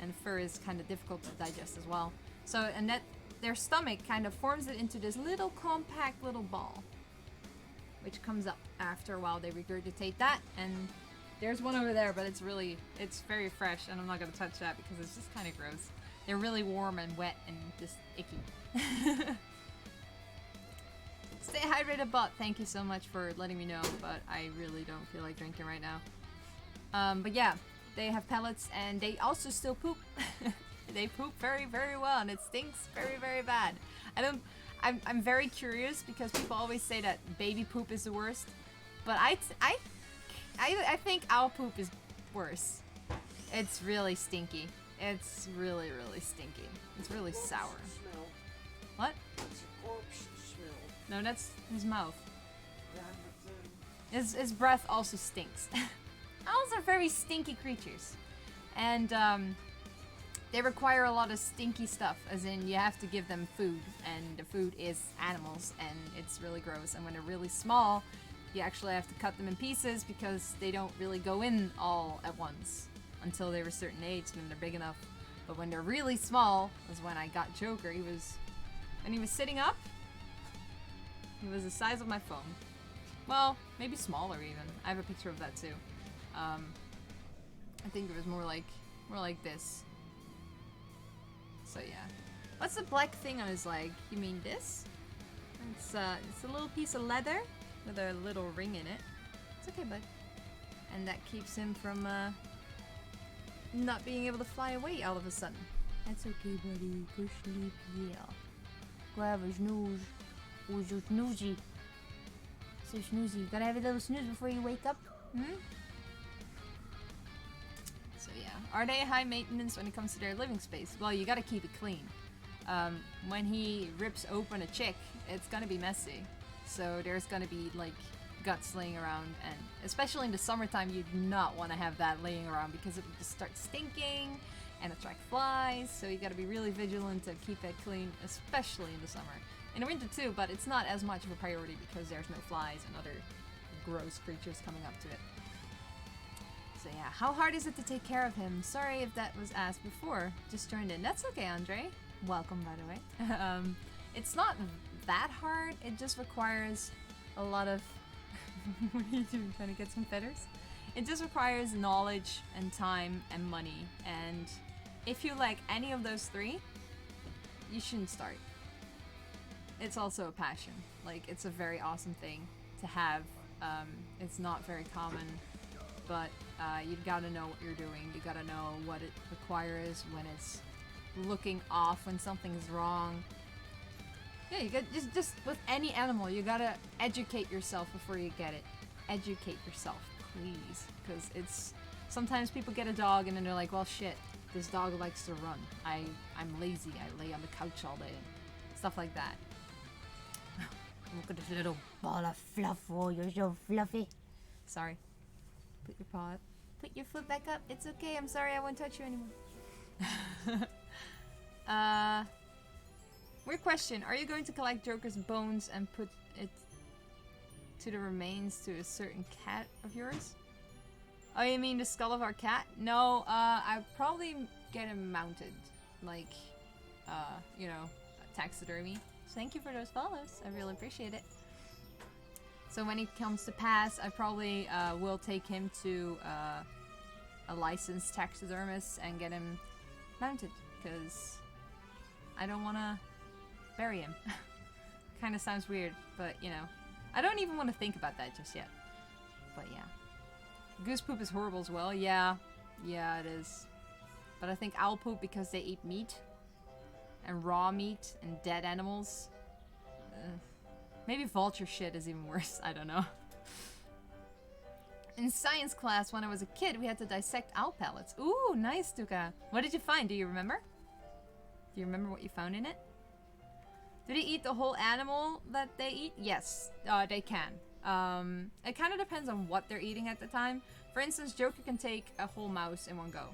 and fur is kind of difficult to digest as well. So, and that their stomach kind of forms it into this little compact little ball, which comes up after a while. They regurgitate that, and there's one over there, but it's very fresh, and I'm not gonna touch that because it's just kind of gross. They're really warm and wet and just icky. Stay hydrated, but thank you so much for letting me know, but I really don't feel like drinking right now. But yeah, they have pellets and they also still poop. They poop very, very well, and it stinks very, very bad. I'm very curious because people always say that baby poop is the worst, but I think owl poop is worse. It's really stinky. It's really, really stinky. It's really sour. Smell. What? It's a corpse smell. No, that's his mouth. Yeah, but, His breath also stinks. Owls are very stinky creatures. And they require a lot of stinky stuff, as in you have to give them food, and the food is animals, and it's really gross. And when they're really small, you actually have to cut them in pieces because they don't really go in all at once. until they were a certain age, then they're big enough. But when they're really small was when I got Joker. When he was sitting up, he was the size of my phone. Well, maybe smaller even. I have a picture of that too. I think it was more like this. So yeah. What's the black thing on his leg? You mean this? It's a little piece of leather with a little ring in it. It's okay, bud. And that keeps him from not being able to fly away all of a sudden. That's okay, buddy. Go sleep, yeah. Go have a snooze. Who's your snoozy? So snoozy. You gotta have a little snooze before you wake up. So yeah. Are they high maintenance when it comes to their living space? Well, you gotta keep it clean. When he rips open a chick, it's gonna be messy. So there's gonna be like guts laying around, and especially in the summertime, you do not want to have that laying around because it will just start stinking and attract flies. So you gotta be really vigilant to keep it clean, especially in the summer. In the winter too, but it's not as much of a priority because there's no flies and other gross creatures coming up to it. So yeah, how hard is it to take care of him? Sorry if that was asked before. Just joined in. That's okay, Andre. Welcome, by the way. It's not that hard. It just requires a lot of... What are you doing? Trying to get some feathers? It just requires knowledge and time and money. And if you like any of those three, you shouldn't start. It's also a passion. Like, it's a very awesome thing to have. It's not very common, but you gotta know what you're doing. You gotta know what it requires when it's looking off, when something's wrong. Yeah, you got just with any animal, you gotta educate yourself before you get it. Educate yourself, please, because it's sometimes people get a dog and then they're like, well, shit, this dog likes to run. I'm lazy. I lay on the couch all day, stuff like that. Look at this little ball of fluff. Oh, you're so fluffy. Sorry. Put your paw up. Put your foot back up. It's okay. I'm sorry. I won't touch you anymore. Weird question. Are you going to collect Joker's bones and put it to the remains to a certain cat of yours? Oh, you mean the skull of our cat? No, I'd probably get him mounted. Like, you know, taxidermy. Thank you for those follows. I really appreciate it. So when he comes to pass, I probably will take him to a licensed taxidermist and get him mounted, because I don't want to bury him. Kind of sounds weird, but you know, I don't even want to think about that just yet. But yeah. Goose poop is horrible as well. Yeah, it is. But I think owl poop, because they eat meat. And raw meat and dead animals. Maybe vulture shit is even worse. I don't know. In science class, when I was a kid, we had to dissect owl pellets. Ooh, nice, Tuka. What did you find? Do you remember? Do you remember what you found in it? Do they eat the whole animal that they eat? Yes, they can. It kind of depends on what they're eating at the time. For instance, Joker can take a whole mouse in one go.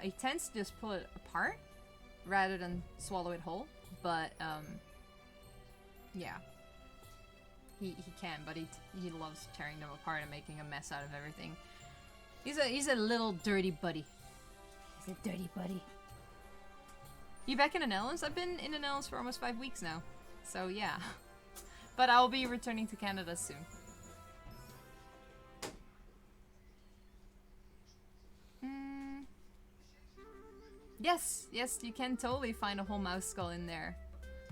He tends to just pull it apart rather than swallow it whole, but yeah, he can, but he loves tearing them apart and making a mess out of everything. He's a little dirty buddy. He's a dirty buddy. You back in the Netherlands? I've been in the Netherlands for almost 5 weeks now, so yeah. But I'll be returning to Canada soon. Yes, you can totally find a whole mouse skull in there.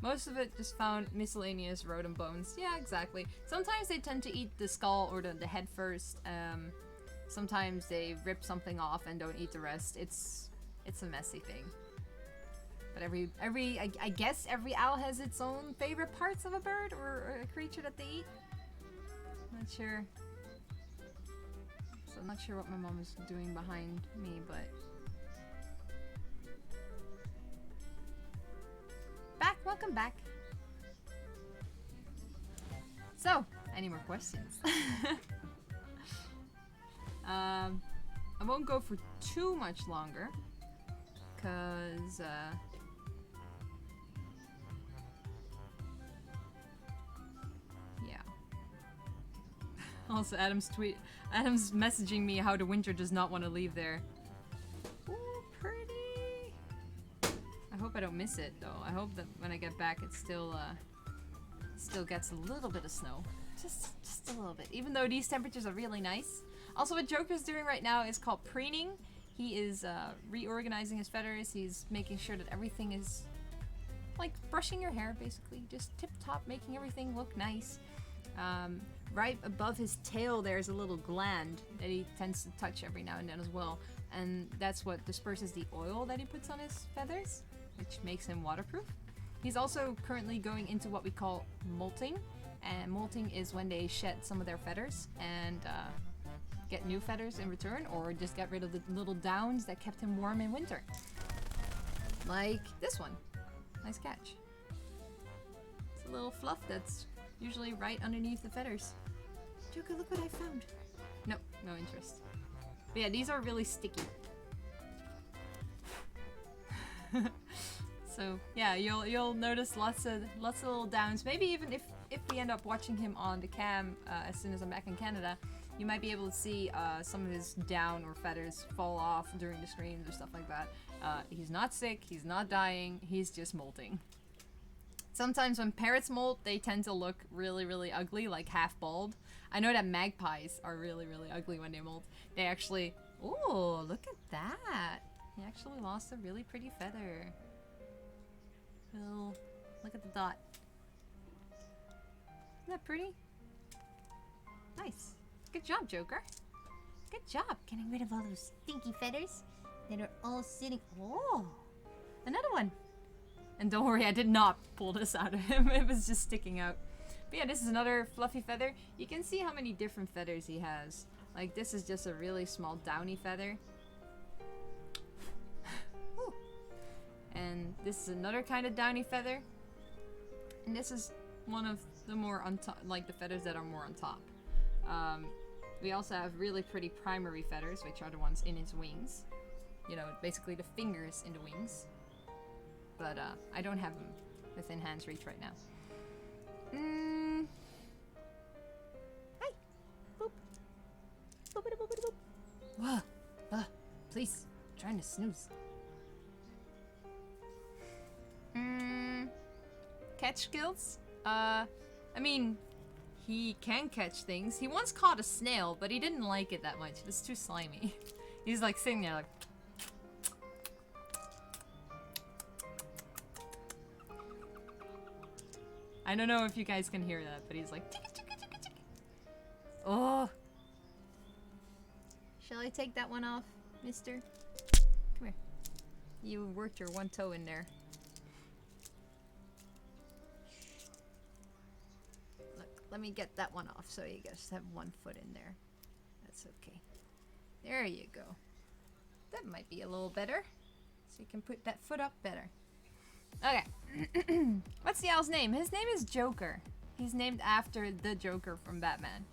Most of it just found miscellaneous rodent bones. Yeah, exactly. Sometimes they tend to eat the skull or the head first. Sometimes they rip something off and don't eat the rest. It's a messy thing. But I guess every owl has its own favorite parts of a bird or a creature that they eat. Not sure. So I'm not sure what my mom is doing behind me, but... Welcome back. So, any more questions? I won't go for too much longer, cause yeah. Also, Adam's messaging me how the winter does not want to leave there. I don't miss it though. I hope that when I get back it still gets a little bit of snow. Just a little bit. Even though these temperatures are really nice. Also, what Joker's doing right now is called preening. He is reorganizing his feathers. He's making sure that everything is like brushing your hair, basically. Just tip-top, making everything look nice. Right above his tail there's a little gland that he tends to touch every now and then as well. And that's what disperses the oil that he puts on his feathers, which makes him waterproof. He's also currently going into what we call molting. And molting is when they shed some of their feathers and get new feathers in return, or just get rid of the little downs that kept him warm in winter. Like this one. Nice catch. It's a little fluff that's usually right underneath the feathers. Joker, look what I found. Nope, no interest. But yeah, these are really sticky. So yeah, you'll notice lots of little downs. Maybe even if we end up watching him on the cam as soon as I'm back in Canada, you might be able to see some of his down or feathers fall off during the streams or stuff like that. He's not sick, he's not dying, he's just molting. Sometimes when parrots molt, they tend to look really, really ugly, like half bald. I know that magpies are really, really ugly when they molt. They actually... Ooh, look at that! He actually lost a really pretty feather. Well, look at the dot. Isn't that pretty? Nice. Good job, Joker. Good job getting rid of all those stinky feathers that are all sitting... Oh! Another one! And don't worry, I did not pull this out of him. It was just sticking out. But yeah, this is another fluffy feather. You can see how many different feathers he has. Like, this is just a really small downy feather. And this is another kind of downy feather. And this is one of the more on top, like the feathers that are more on top. We also have really pretty primary feathers, which are the ones in its wings. You know, basically the fingers in the wings. But I don't have them within hand's reach right now. Hi! Boop! Boop -a -boop -a -boop. Whoa! Please, I'm trying to snooze. Catch skills? I mean, he can catch things. He once caught a snail, but he didn't like it that much. It was too slimy. He's like sitting there like... I don't know if you guys can hear that, but he's like... Chicka, chicka, chicka, chicka. Oh! Shall I take that one off, mister? Come here. You worked your one toe in there. Look, let me get that one off so you just have one foot in there. That's okay. There you go. That might be a little better. So you can put that foot up better. Okay. What's the owl's name? His name is Joker. He's named after the Joker from Batman.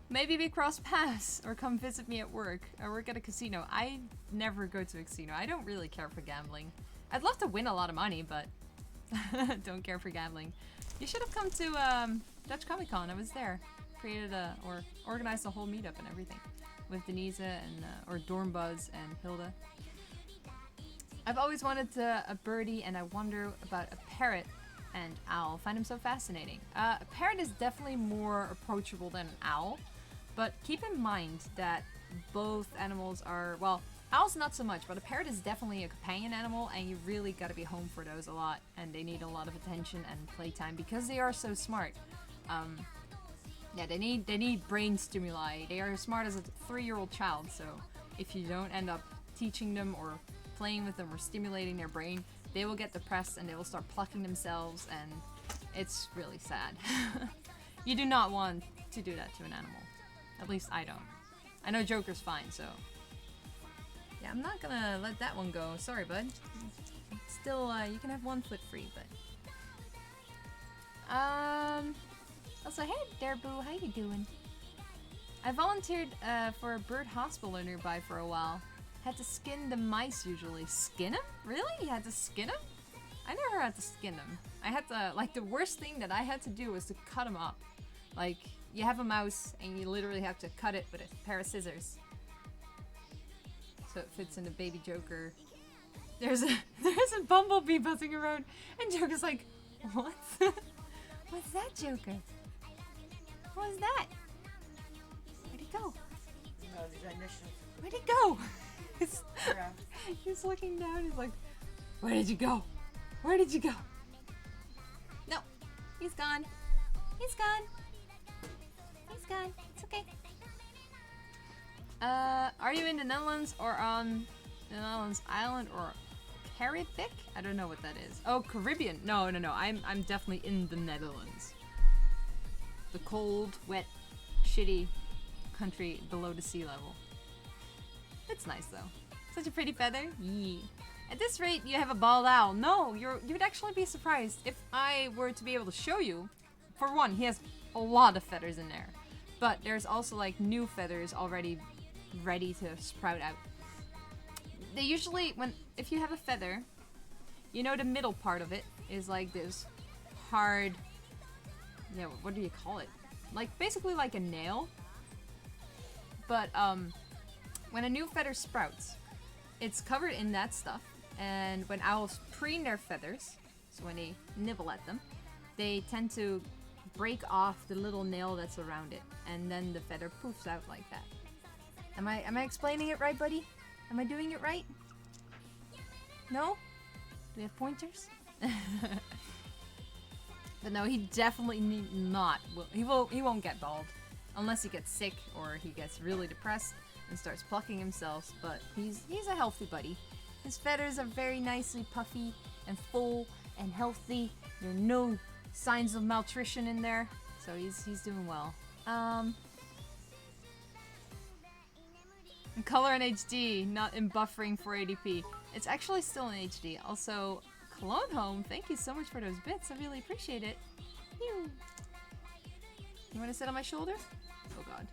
Maybe we cross paths or come visit me at work. I work at a casino. I never go to a casino. I don't really care for gambling. I'd love to win a lot of money, but don't care for gambling. You should have come to Dutch Comic Con. I was there. Created or organized a whole meetup and everything with Denise and or Dornbuzz and Hilda. I've always wanted a birdie, and I wonder about a parrot and owl. Find them so fascinating. A parrot is definitely more approachable than an owl, but keep in mind that both animals are, well, owls not so much, but a parrot is definitely a companion animal, and you really gotta be home for those a lot, and they need a lot of attention and playtime because they are so smart. Yeah, they need brain stimuli. They are as smart as a 3-year-old child, so if you don't end up teaching them or playing with them or stimulating their brain, they will get depressed and they will start plucking themselves, and it's really sad. You do not want to do that to an animal. At least I don't. I know Joker's fine, so... Yeah, I'm not gonna let that one go. Sorry, bud. Still, you can have one foot free, but... Also, hey there, Boo. How you doing? I volunteered for a bird hospital nearby for a while. Had to skin the mice usually. Skin them? Really? You had to skin them? I never had to skin them. I had to, like, the worst thing that I had to do was to cut them up. Like, you have a mouse and you literally have to cut it with a pair of scissors. So it fits in the baby Joker there's a bumblebee buzzing around, and Joker's like, what? What's that, Joker? What was that? Where'd he go? Where'd he go? He's looking down. He's like, where did you go? Where did you go? No, he's gone. He's gone. He's gone. It's okay. Are you in the Netherlands or on the Netherlands island or Caribbean? I don't know what that is. Oh, Caribbean. No. I'm definitely in the Netherlands. The cold, wet, shitty country below the sea level. It's nice though. Such a pretty feather. Yee. At this rate, you have a bald owl. No, you'd actually be surprised if I were to be able to show you. For one, he has a lot of feathers in there, but there's also like new feathers already ready to sprout out. They usually, if you have a feather, you know the middle part of it is like this hard, yeah, what do you call it? Like basically like a nail. But when a new feather sprouts, it's covered in that stuff. And when owls preen their feathers, so when they nibble at them, they tend to break off the little nail that's around it, and then the feather poofs out like that. Am I explaining it right, buddy? Am I doing it right? No? Do we have pointers? But no, he definitely he won't get bald unless he gets sick or he gets really depressed and starts plucking himself. But he's a healthy buddy. His feathers are very nicely puffy and full and healthy. There are no signs of malnutrition in there, so he's doing well. In color in HD, not in buffering 480p. It's actually still in HD. Also, Cologne Home, thank you so much for those bits. I really appreciate it. Phew. You want to sit on my shoulder? Oh god.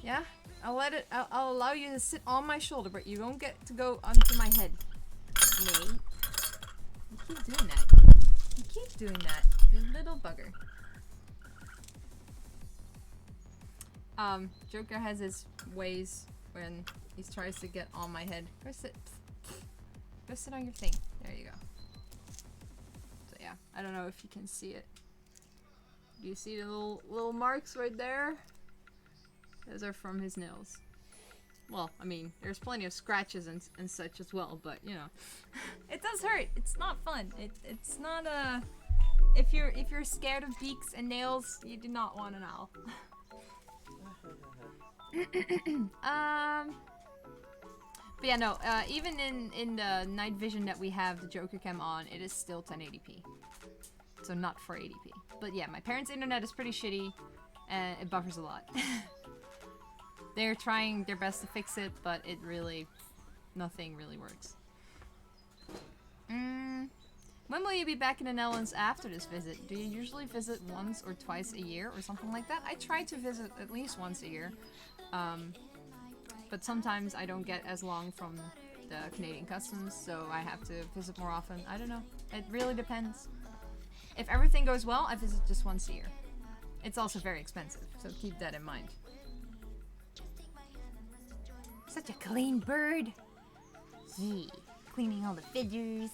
Yeah? I'll allow you to sit on my shoulder, but you don't get to go onto my head. No. You keep doing that. You keep doing that. You little bugger. Joker has his ways when he tries to get on my head. Go sit. Go sit on your thing. There you go. So yeah, I don't know if you can see it. Do you see the little marks right there? Those are from his nails. Well, I mean, there's plenty of scratches and such as well, but you know, it does hurt. It's not fun. It's not a. If you're scared of beaks and nails, you do not want an owl. But yeah, no. Even in the night vision that we have the Joker cam on, it is still 1080p, so not 480p. But yeah, my parents' internet is pretty shitty, and it buffers a lot. They're trying their best to fix it, but nothing really works. When will you be back in the Netherlands after this visit? Do you usually visit once or twice a year or something like that? I try to visit at least once a year. But sometimes I don't get as long from the Canadian customs, so I have to visit more often. I don't know. It really depends. If everything goes well, I visit just once a year. It's also very expensive, so keep that in mind. Such a clean bird. Yeah, cleaning all the figures.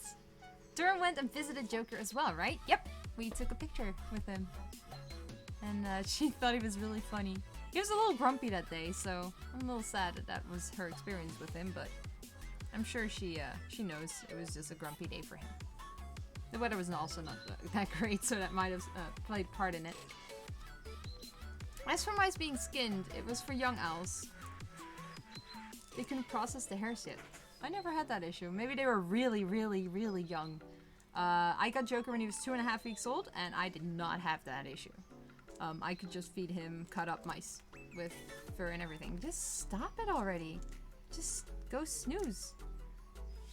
Durham went and visited Joker as well, right? Yep, we took a picture with him. And she thought he was really funny. He was a little grumpy that day, so I'm a little sad that was her experience with him, but I'm sure she knows it was just a grumpy day for him. The weather was also not that great, so that might have played part in it. As for mice being skinned, it was for young owls. They couldn't process the hairs yet. I never had that issue. Maybe they were really, really, really young. I got Joker when he was 2.5 weeks old, and I did not have that issue. I could just feed him cut up mice with fur and everything. Just stop it already. Just go snooze.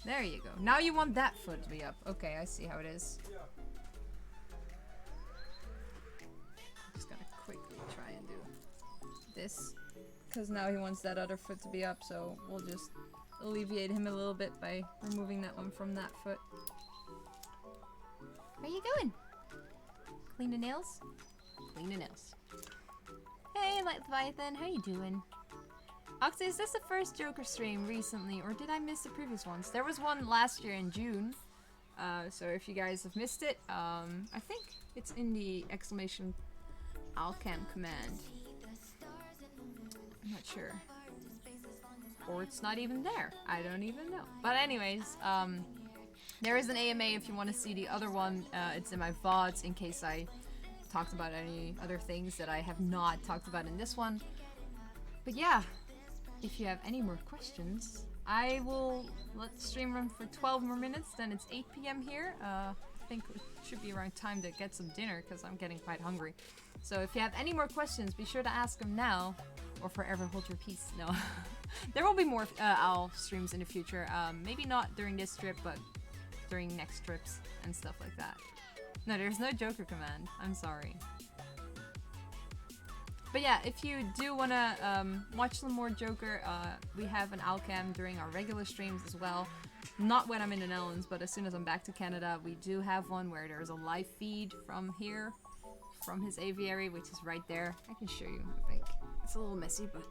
There you go. Now you want that foot to be up. Okay, I see how it is. I'm just gonna quickly try and do this. Because now he wants that other foot to be up, so we'll just alleviate him a little bit by removing that one from that foot. Where you going? Clean the nails? Clean the nails. Hey, Leviathan, how you doing? Oxy, is this the first Joker stream recently, or did I miss the previous ones? There was one last year in June. So if you guys have missed it, I think it's in the exclamation Alcam command. I'm not sure. Or it's not even there. I don't even know. But anyways, there is an AMA if you want to see the other one. It's in my VODs in case I talked about any other things that I have not talked about in this one. But yeah, if you have any more questions, I will let the stream run for 12 more minutes, then it's 8 p.m. here. I think it should be around time to get some dinner because I'm getting quite hungry. So if you have any more questions, be sure to ask them now or forever hold your peace. No. There will be more OWL streams in the future. Maybe not during this trip, but during next trips and stuff like that. No, there's no Joker command. I'm sorry. But yeah, if you do want to watch some more Joker, we have an Alcam during our regular streams as well. Not when I'm in the Netherlands, but as soon as I'm back to Canada, we do have one where there's a live feed from here, from his aviary, which is right there. I can show you, I think. It's a little messy, but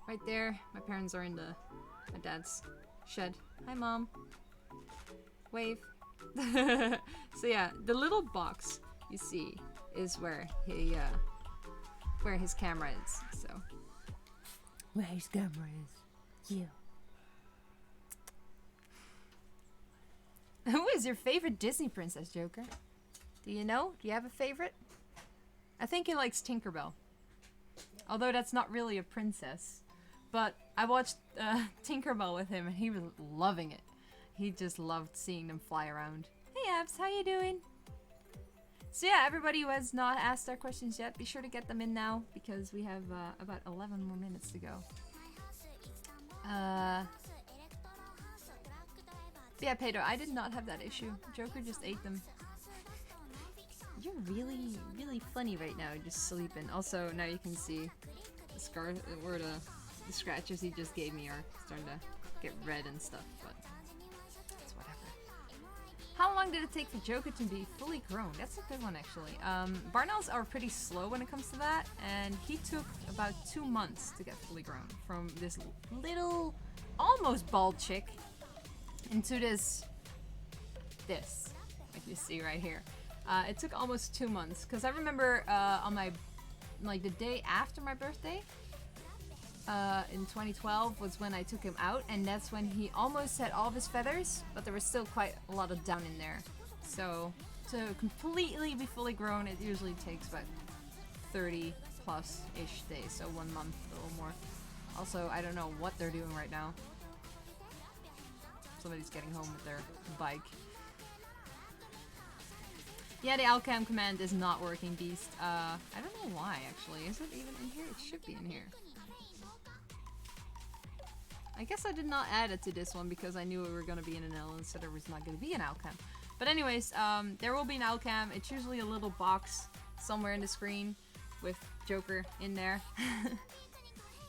right there. My parents are in my dad's shed. Hi, Mom. Wave. So yeah, the little box you see is where he, where his camera is, so. Where his camera is. Yeah. Who is your favorite Disney princess, Joker? Do you know? Do you have a favorite? I think he likes Tinkerbell. Although that's not really a princess. But I watched Tinkerbell with him and he was loving it. He just loved seeing them fly around. Hey Abs, how you doing? So yeah, everybody who has not asked their questions yet, be sure to get them in now because we have about 11 more minutes to go. But yeah, Pedro, I did not have that issue. Joker just ate them. You're really, really funny right now, just sleeping. Also, now you can see the scars, or the scratches he just gave me are starting to get red and stuff, but it's whatever. How long did it take for Joker to be fully grown? That's a good one, actually. Barnells are pretty slow when it comes to that, and he took about 2 months to get fully grown from this little, almost bald chick into this, like you see right here. It took almost 2 months, because I remember on my, like the day after my birthday, in 2012 was when I took him out, and that's when he almost had all of his feathers, but there was still quite a lot of down in there. So to completely be fully grown, it usually takes about 30 plus-ish days, so 1 month, a little more. Also, I don't know what they're doing right now. Somebody's getting home with their bike. Yeah, the Alcam command is not working, Beast. I don't know why, actually. Is it even in here? It should be in here. I guess I did not add it to this one because I knew we were going to be in an Netherlands, so there was not going to be an Alcam. But anyways, there will be an Alcam. It's usually a little box somewhere in the screen with Joker in there.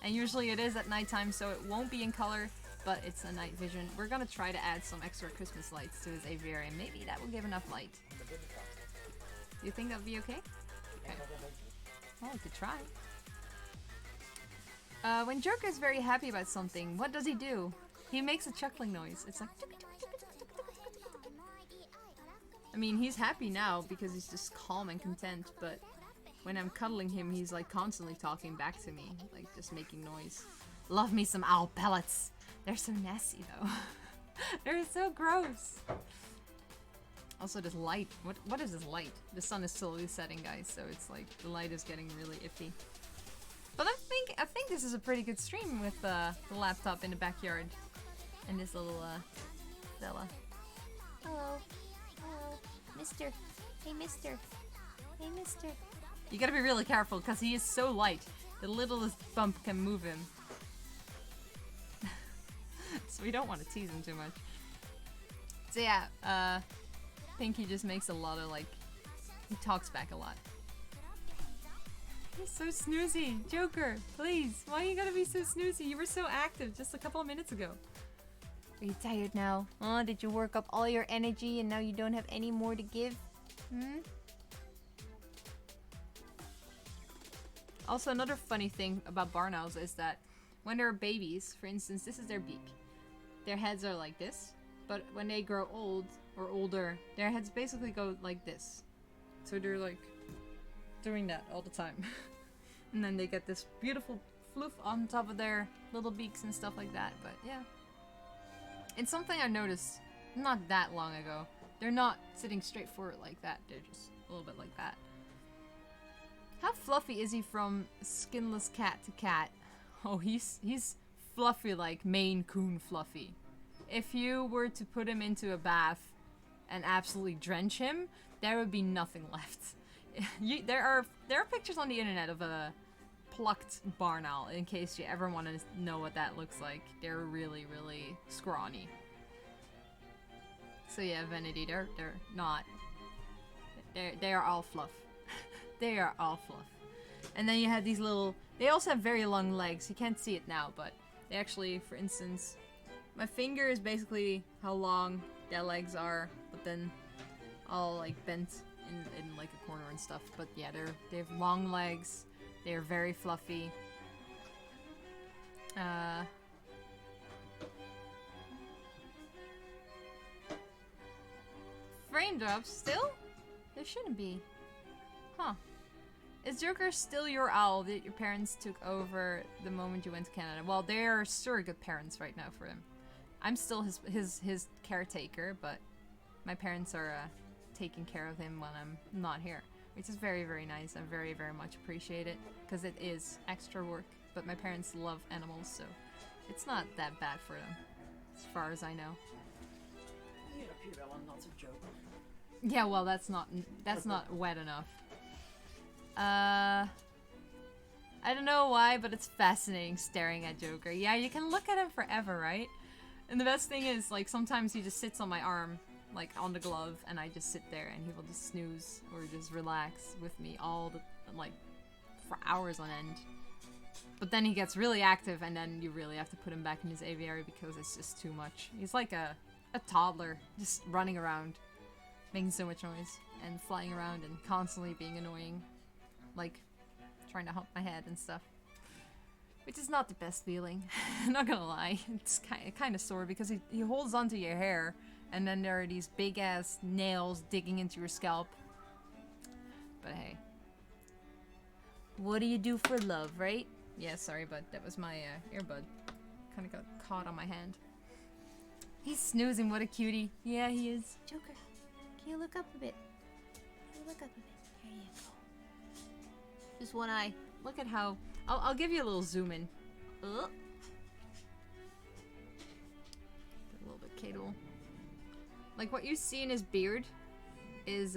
And usually it is at nighttime, so it won't be in color, but it's a night vision. We're going to try to add some extra Christmas lights to his aviary, and maybe that will give enough light. Do you think that would be okay? Okay. Well, we could try. When Joker is very happy about something, what does he do? He makes a chuckling noise. It's like... I mean, he's happy now because he's just calm and content, but when I'm cuddling him, he's like constantly talking back to me, like just making noise. Love me some owl pellets. They're so nasty though. They're so gross. Also, this light. What is this light? The sun is slowly setting, guys, so it's like the light is getting really iffy. But I think this is a pretty good stream with the laptop in the backyard and this little fella. Hello, hello, Mister. Hey, Mister. Hey, Mister. You gotta be really careful because he is so light. The littlest bump can move him. So we don't want to tease him too much. So yeah, I think he just makes a lot of like, he talks back a lot. He's so snoozy. Joker, please, why you gotta be so snoozy? You were so active just a couple of minutes ago. Are you tired now? Oh, did you work up all your energy and now you don't have any more to give? Hmm? Also, another funny thing about barn owls is that when they're babies, for instance, this is their beak. Their heads are like this, but when they grow old or older, their heads basically go like this. So they're like doing that all the time. And then they get this beautiful floof on top of their little beaks and stuff like that. But yeah, it's something I noticed not that long ago. They're not sitting straight forward like that. They're just a little bit like that. How fluffy is he from skinless cat to cat? Oh, he's fluffy like Maine Coon fluffy. If you were to put him into a bath and absolutely drench him, there would be nothing left. There are pictures on the internet of a plucked barn owl, in case you ever want to know what that looks like. They're really, really scrawny. So yeah, Vanity, they're not. They are all fluff. They are all fluff. And then you have these little... They also have very long legs. You can't see it now, but they actually, for instance... My finger is basically how long their legs are, but then all like bent in like a corner and stuff. But yeah, they have long legs. They are very fluffy. Frame drops still? There shouldn't be. Huh. Is Joker still your owl that your parents took over the moment you went to Canada? Well, they're surrogate parents right now for him. I'm still his caretaker, but my parents are taking care of him when I'm not here, which is very, very nice. I very, very much appreciate it, because it is extra work, but my parents love animals, so it's not that bad for them, as far as I know. It appeared that one not a joke. Yeah, well, that's not wet enough. I don't know why, but it's fascinating staring at Joker. Yeah, you can look at him forever, right? And the best thing is, like, sometimes he just sits on my arm, like, on the glove, and I just sit there, and he will just snooze or just relax with me for hours on end. But then he gets really active, and then you really have to put him back in his aviary because it's just too much. He's like a toddler, just running around, making so much noise, and flying around, and constantly being annoying. Like, trying to hump my head and stuff. Which is not the best feeling. Not gonna lie. It's kind of sore because he holds onto your hair, and then there are these big ass nails digging into your scalp. But hey. What do you do for love, right? Yeah, sorry, bud. That was my earbud. Kind of got caught on my hand. He's snoozing. What a cutie. Yeah, he is. Joker, can you look up a bit? Can you look up a bit? Here you go. Just one eye. Look at how... I'll give you a little zoom in. A little bit, Kato. Like, what you see in his beard is,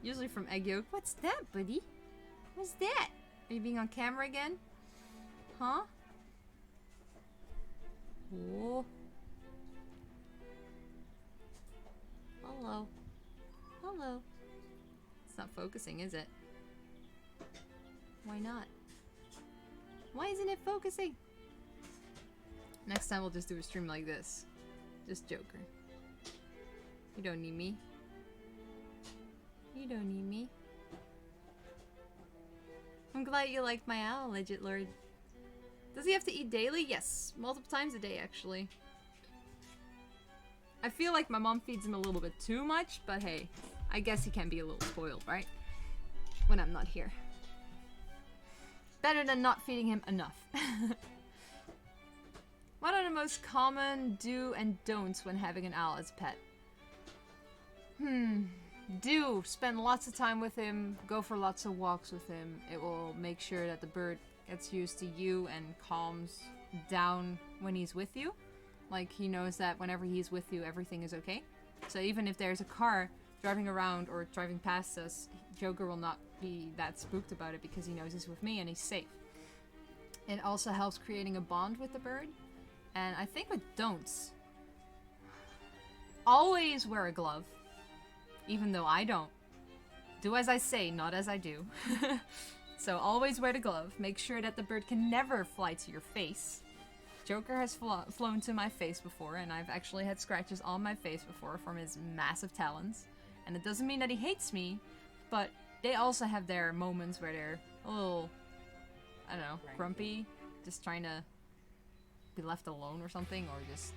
usually from egg yolk. What's that, buddy? What's that? Are you being on camera again? Huh? Oh. Hello. Hello. It's not focusing, is it? Why not? Why isn't it focusing? Next time we'll just do a stream like this. Just Joker. You don't need me. You don't need me. I'm glad you like my owl, Legit Lord. Does he have to eat daily? Yes. Multiple times a day, actually. I feel like my mom feeds him a little bit too much, but hey. I guess he can be a little spoiled, right? When I'm not here. Better than not feeding him enough. What are the most common do and don'ts when having an owl as a pet? Do spend lots of time with him, go for lots of walks with him. It will make sure that the bird gets used to you and calms down when he's with you. Like, he knows that whenever he's with you, everything is okay. So even if there's a car driving around or driving past us, Joker will not be that spooked about it because he knows he's with me and he's safe. It also helps creating a bond with the bird. And I think with don'ts, always wear a glove, even though I don't. Do as I say, not as I do. So always wear the glove. Make sure that the bird can never fly to your face. Joker has flown to my face before, and I've actually had scratches on my face before from his massive talons. And it doesn't mean that he hates me, but they also have their moments where they're a little, I don't know, grumpy, just trying to be left alone or something, or just,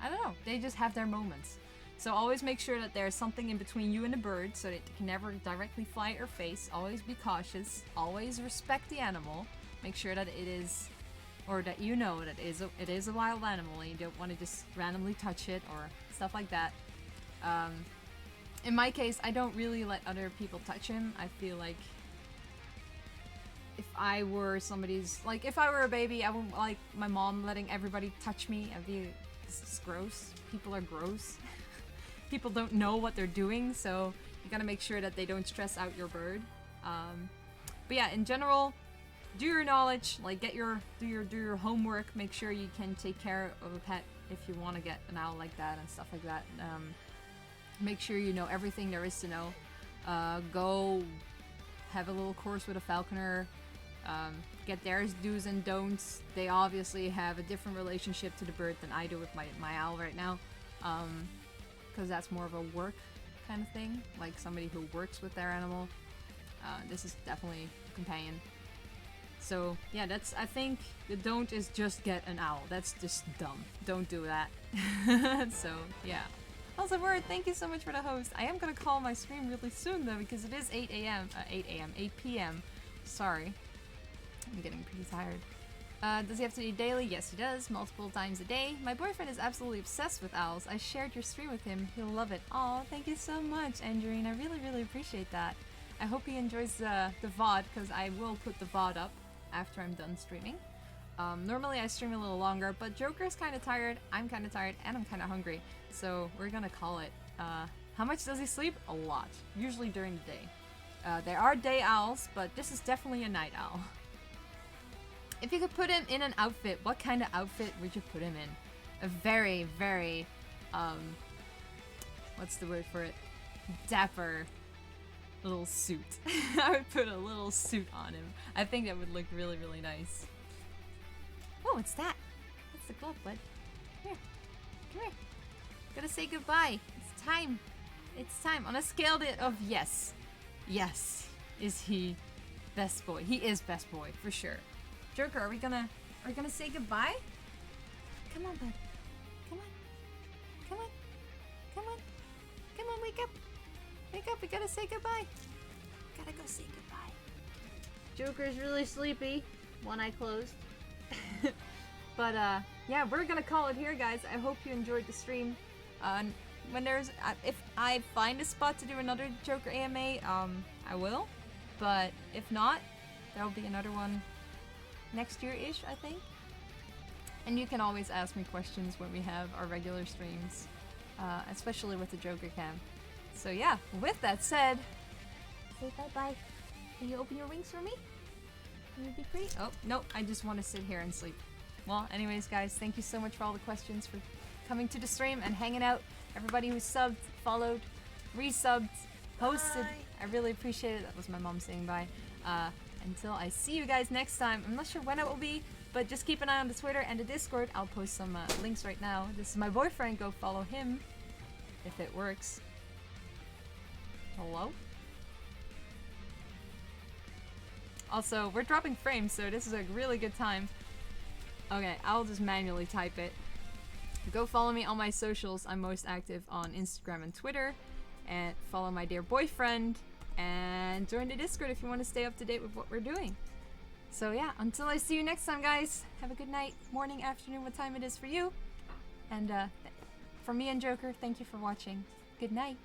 I don't know, they just have their moments. So always make sure that there's something in between you and the bird so that it can never directly fly at your face. Always be cautious. Always respect the animal. Make sure that it is, or that you know that it is a wild animal and you don't want to just randomly touch it or stuff like that. In my case, I don't really let other people touch him. I feel like if I were somebody's, like if I were a baby, I wouldn't like my mom letting everybody touch me. I'd be, this is gross. People are gross. People don't know what they're doing, so you gotta make sure that they don't stress out your bird. But yeah, in general, do your knowledge, like do your homework. Make sure you can take care of a pet if you want to get an owl like that and stuff like that. Make sure you know everything there is to know. Go have a little course with a falconer. Get their do's and don'ts. They obviously have a different relationship to the bird than I do with my owl right now. Because that's more of a work kind of thing, like somebody who works with their animal. This is definitely a companion. So yeah, I think the don't is just get an owl. That's just dumb. Don't do that. So yeah. Also, Word, thank you so much for the host. I am gonna call my stream really soon though, because it is 8 p.m. Sorry. I'm getting pretty tired. Does he have to eat daily? Yes, he does. Multiple times a day. My boyfriend is absolutely obsessed with owls. I shared your stream with him. He'll love it. Aw, thank you so much, Andrine. I really, really appreciate that. I hope he enjoys the VOD, because I will put the VOD up after I'm done streaming. Normally I stream a little longer, but Joker's kind of tired, I'm kind of tired, and I'm kind of hungry. So we're gonna call it. How much does he sleep? A lot. Usually during the day. There are day owls, but this is definitely a night owl. If you could put him in an outfit, what kind of outfit would you put him in? A very, very, what's the word for it? Dapper little suit. I would put a little suit on him. I think that would look really, really nice. Oh, what's that? That's the glove, bud. Here. Come here. Gotta say goodbye. It's time. It's time. On a scale of yes. Yes. Is he best boy? He is best boy, for sure. Joker, are we gonna say goodbye? Come on, bud. Come on. Come on. Come on. Come on, wake up. Wake up, we gotta say goodbye. Gotta go say goodbye. Joker's really sleepy. One eye closed. But yeah, we're gonna call it here, guys. I hope you enjoyed the stream. When there's if I find a spot to do another Joker AMA, I will. But if not, there'll be another one next year-ish, I think. And you can always ask me questions when we have our regular streams, especially with the Joker cam. So yeah, with that said, say bye-bye. Can you open your wings for me? Can you be pretty? Oh, no, I just want to sit here and sleep. Well, anyways, guys, thank you so much for all the questions, for coming to the stream and hanging out. Everybody who subbed, followed, resubbed, posted. Bye. I really appreciate it. That was my mom saying bye. Until I see you guys next time. I'm not sure when it will be, but just keep an eye on the Twitter and the Discord. I'll post some links right now. This is my boyfriend. Go follow him if it works. Hello? Also, we're dropping frames, so this is a really good time. Okay, I'll just manually type it. Go follow me on my socials. I'm most active on Instagram and Twitter. And follow my dear boyfriend. And join the Discord if you want to stay up to date with what we're doing. So yeah, until I see you next time, guys. Have a good night, morning, afternoon, what time it is for you. And for me and Joker, thank you for watching. Good night.